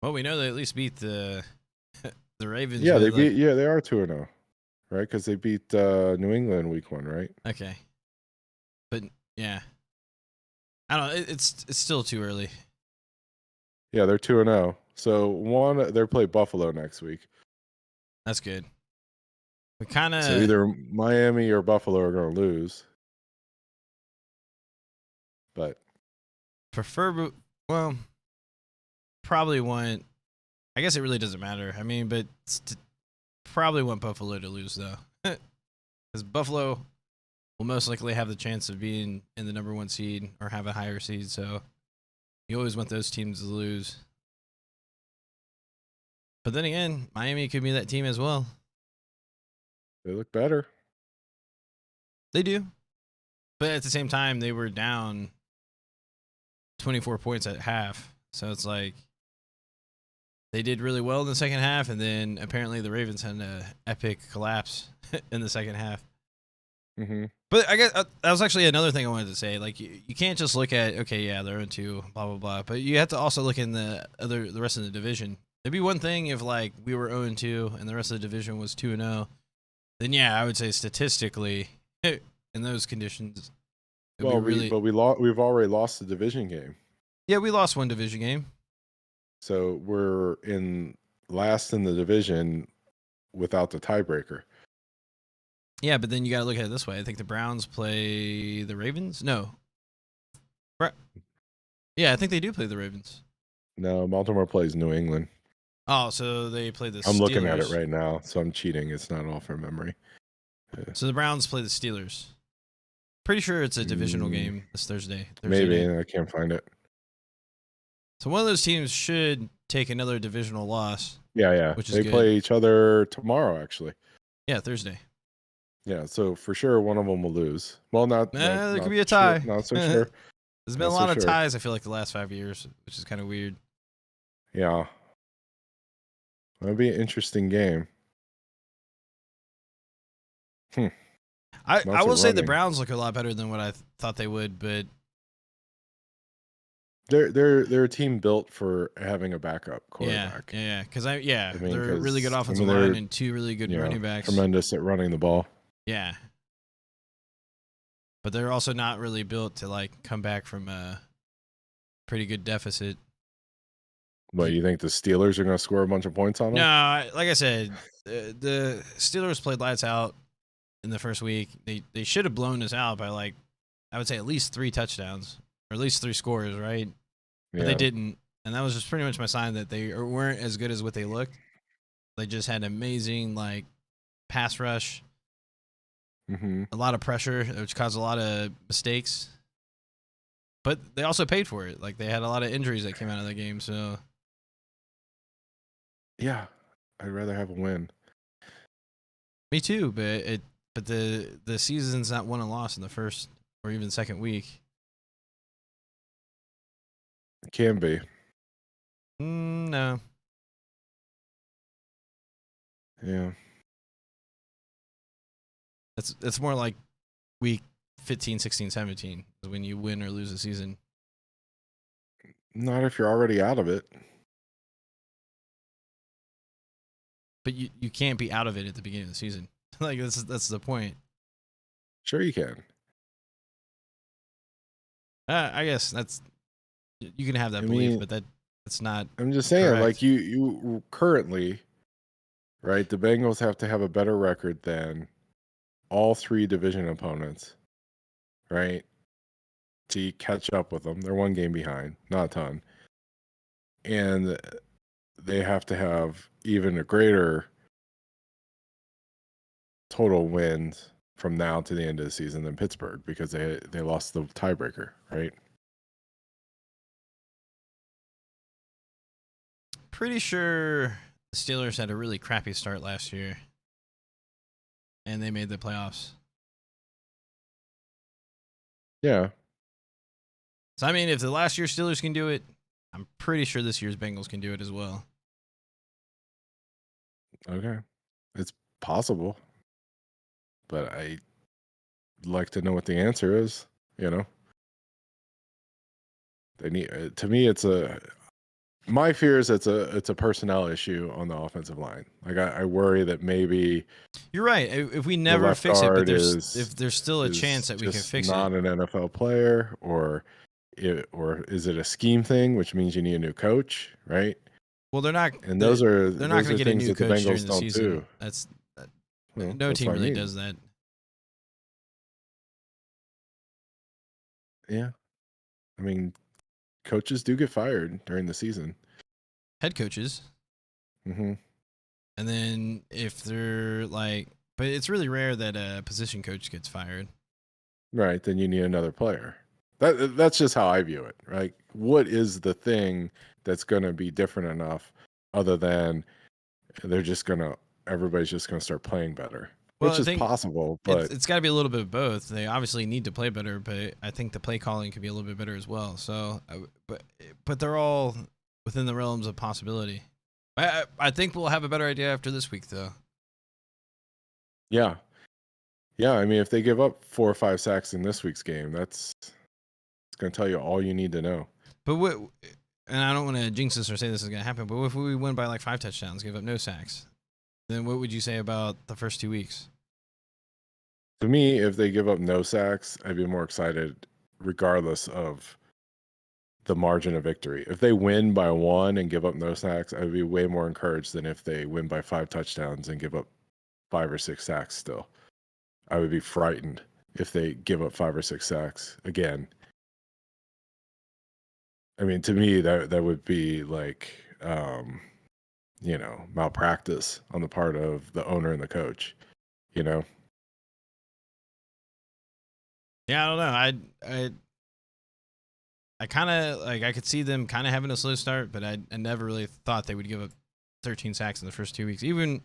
Well, we know they at least beat the the Ravens. Yeah, they With like beat. Yeah, they are 2-0, right? Because they beat New England week 1, right? okay, but yeah, I don't know. It's still too early. Yeah, they're 2-0. So they're play Buffalo next week. That's good. We kind So of either Miami or Buffalo are going to lose. But prefer. Well, probably want. I guess it really doesn't matter. I mean, but probably want Buffalo to lose though, because Buffalo will most likely have the chance of being in the number 1 seed or have a higher seed. So you always want those teams to lose. But then again, Miami could be that team as well. they look better. They do. But at the same time, they were down 24 points at half. So it's like they did really well in the second half, and then apparently the Ravens had an epic collapse in the second half. Mm-hmm. But I guess that was actually another thing I wanted to say. Like you can't just look at okay, yeah, they're 0-2, blah blah blah. But you have to also look in the rest of the division. It'd be one thing if like we were 0-2 and the rest of the division was 2-0. Then yeah, I would say statistically in those conditions, it'd Well, be really we've already lost the division game. yeah. We lost one division game. So we're in last in the division without the tiebreaker. Yeah, but then you got to look at it this way. I think the Browns play the Ravens. No, yeah, I think they do play the Ravens. No, Baltimore plays New England. Oh, so they play the I'm looking at it Steelers. right now, so I'm cheating. It's not all from memory. So the Browns play the Steelers. Pretty sure it's a divisional Mm, game this Thursday maybe night. I can't find it. So one of those teams should take another divisional loss, Yeah. which is They good. play each other tomorrow, actually. Yeah, Thursday. Yeah, so for sure one of them will lose. Well, There could be a tie. Not so sure. There's been Not a so lot of sure. ties, I feel like, the last 5 years, which is kind of weird. Yeah. That'll be an interesting game. I Lots will of say the running. Browns look a lot better than what I thought they would, but They're a team built for having a backup quarterback. yeah, because I mean, they're a really good 'cause, offensive line and two really good running backs. tremendous at running the ball. Yeah, but they're also not really built to like come back from a pretty good deficit. But you think the Steelers are going to score a bunch of points on them? No, like I said, the Steelers played lights out in the first week. They should have blown us out by like, I would say at least 3 touchdowns or at least 3 scores, right? But they didn't, and that was just pretty much my sign that they weren't as good as what they looked. They just had amazing like pass rush, a lot of pressure, which caused a lot of mistakes. But they also paid for it. Like they had a lot of injuries that came out of that game. So Yeah, I'd rather have a win. me too. But the season's not won and lost in the first or even second week. It can be. No. Yeah. It's more like week 15, 16, 17 is when you win or lose a season. Not if you're already out of it. But you can't be out of it at the beginning of the season. Like that's the point. Sure you can. I guess that's you can have that belief, but that's not. I'm just saying, correct. like you currently, right? The Bengals have to have a better record than all 3 division opponents, right? To catch up with them. They're 1 game behind, not a ton. And they have to have even a greater total wins from now to the end of the season than Pittsburgh because they lost the tiebreaker, right? Pretty sure the Steelers had a really crappy start last year, and they made the playoffs. Yeah. So I mean, if the last year's Steelers can do it, I'm pretty sure this year's Bengals can do it as well. Okay. It's possible. But I'd like to know what the answer is, you know? They need to me it's my fear is it's a personnel issue on the offensive line. Like I worry that maybe You're right. If we the never left fix it, but guard if there's still a is chance that we can just fix not it. an NFL player, or is it a scheme thing, which means you need a new coach, right? Well, they're not. And They're those not are going to get a things new that the coach during Bengals the don't season. do. No That's team what I really mean. does that. Yeah. I mean, coaches do get fired during the season. Head coaches. Mm-hmm. And then if they're like, but it's really rare that a position coach gets fired. Right, then you need another player. That's just how I view it. Right, what is the thing that's going to be different enough, other than everybody's just gonna start playing better, Well, which I is think possible, but it's got to be a little bit of both. They obviously need to play better, but I think the play calling could be a little bit better as well. So, but they're all within the realms of possibility. I think we'll have a better idea after this week, though. yeah. I mean, if they give up 4 or 5 sacks in this week's game, it's going to tell you all you need to know. But what? And I don't want to jinx this or say this is going to happen, but if we win by like 5 touchdowns, give up no sacks, then what would you say about the first 2 weeks? To me, if they give up no sacks, I'd be more excited regardless of the margin of victory. If they win by 1 and give up no sacks, I would be way more encouraged than if they win by 5 touchdowns and give up 5 or 6 sacks still. I would be frightened if they give up 5 or 6 sacks again. I mean, to me, that would be like, malpractice on the part of the owner and the coach. Yeah, I don't know. I kind of like I could see them kind of having a slow start, but I never really thought they would give up 13 sacks in the first 2 weeks, even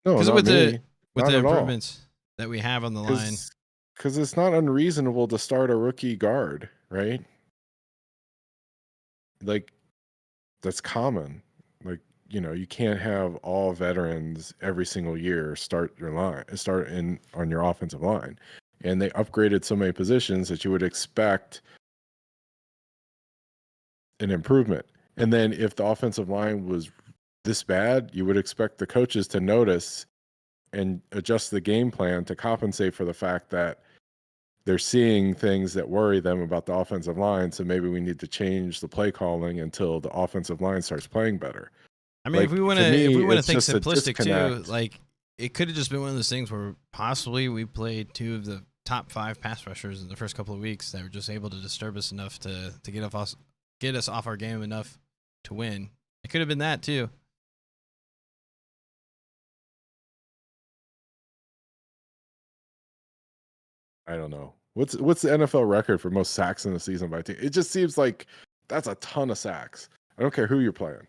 No, because not with me. the Not at all. improvements that we have on the line. Because it's not unreasonable to start a rookie guard, right? Like, that's common. Like, you can't have all veterans every single year start on your offensive line. And they upgraded so many positions that you would expect an improvement. And then if the offensive line was this bad, you would expect the coaches to notice and adjust the game plan to compensate for the fact that they're seeing things that worry them about the offensive line. So maybe we need to change the play calling until the offensive line starts playing better. I mean, if we want me, to it's think just a simplistic too, disconnect. like it could have just been one of those things where possibly we played two of the top 5 pass rushers in the first couple of weeks that were just able to disturb us enough to get us off our game enough to win. It could have been that too. I don't know. What's the NFL record for most sacks in the season by a team? It just seems like that's a ton of sacks. I don't care who you're playing.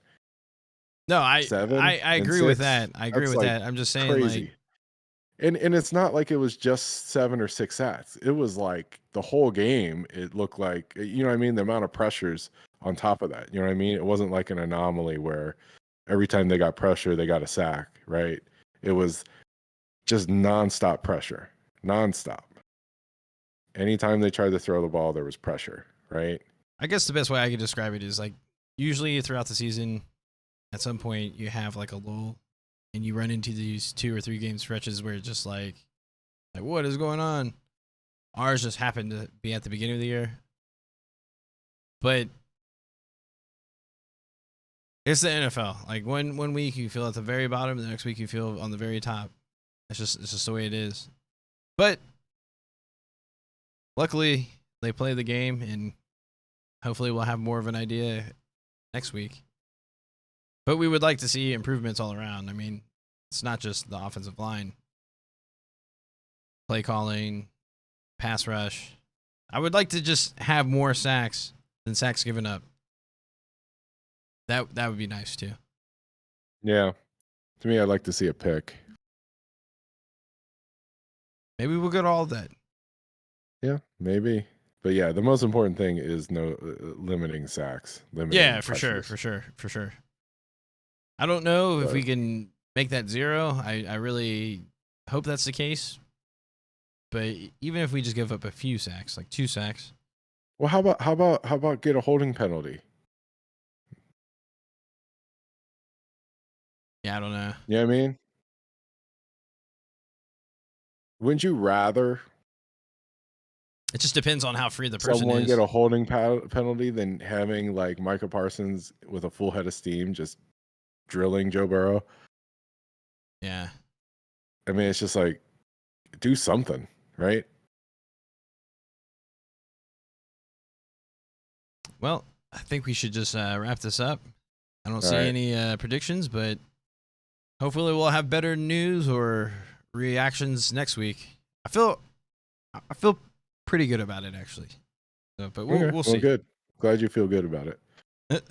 No, I 7 and agree with 6. that. I agree That's with like that. I'm just saying, crazy. like, And it's not like it was just 7 or 6 sacks. It was like the whole game. It looked like, you know what I mean? The amount of pressures on top of that. You know what I mean? It wasn't like an anomaly where every time they got pressure, they got a sack, right? It was just nonstop pressure, nonstop. Anytime they tried to throw the ball, there was pressure, right? I guess the best way I could describe it is like usually throughout the season, at some point you have like a lull, and you run into these 2 or 3 game stretches where it's just like what is going on? Ours just happened to be at the beginning of the year, but it's the NFL. Like one week you feel at the very bottom, the next week you feel on the very top. It's just the way it is. But luckily they play the game, and hopefully we'll have more of an idea next week. But we would like to see improvements all around. I mean, it's not just the offensive line. Play calling, pass rush. I would like to just have more sacks than sacks given up. That would be nice too. Yeah. To me, I'd like to see a pick. Maybe we'll get all of that. Yeah, maybe. But yeah, the most important thing is limiting sacks. Yeah, for sure. I don't know if we can make that 0. I really hope that's the case. But even if we just give up a few sacks, like 2 sacks. Well, how about get a holding penalty? Yeah, I don't know. You know what I mean? Wouldn't you rather It just depends on how free the person someone is. get a holding penalty than having like Micah Parsons with a full head of steam just drilling Joe Burrow? Yeah. I mean, it's just like, do something, right? Well, I think we should just wrap this up. I don't see any predictions, but hopefully we'll have better news or reactions next week. I feel pretty good about it, actually. So, but we'll see. Well, good. Glad you feel good about it.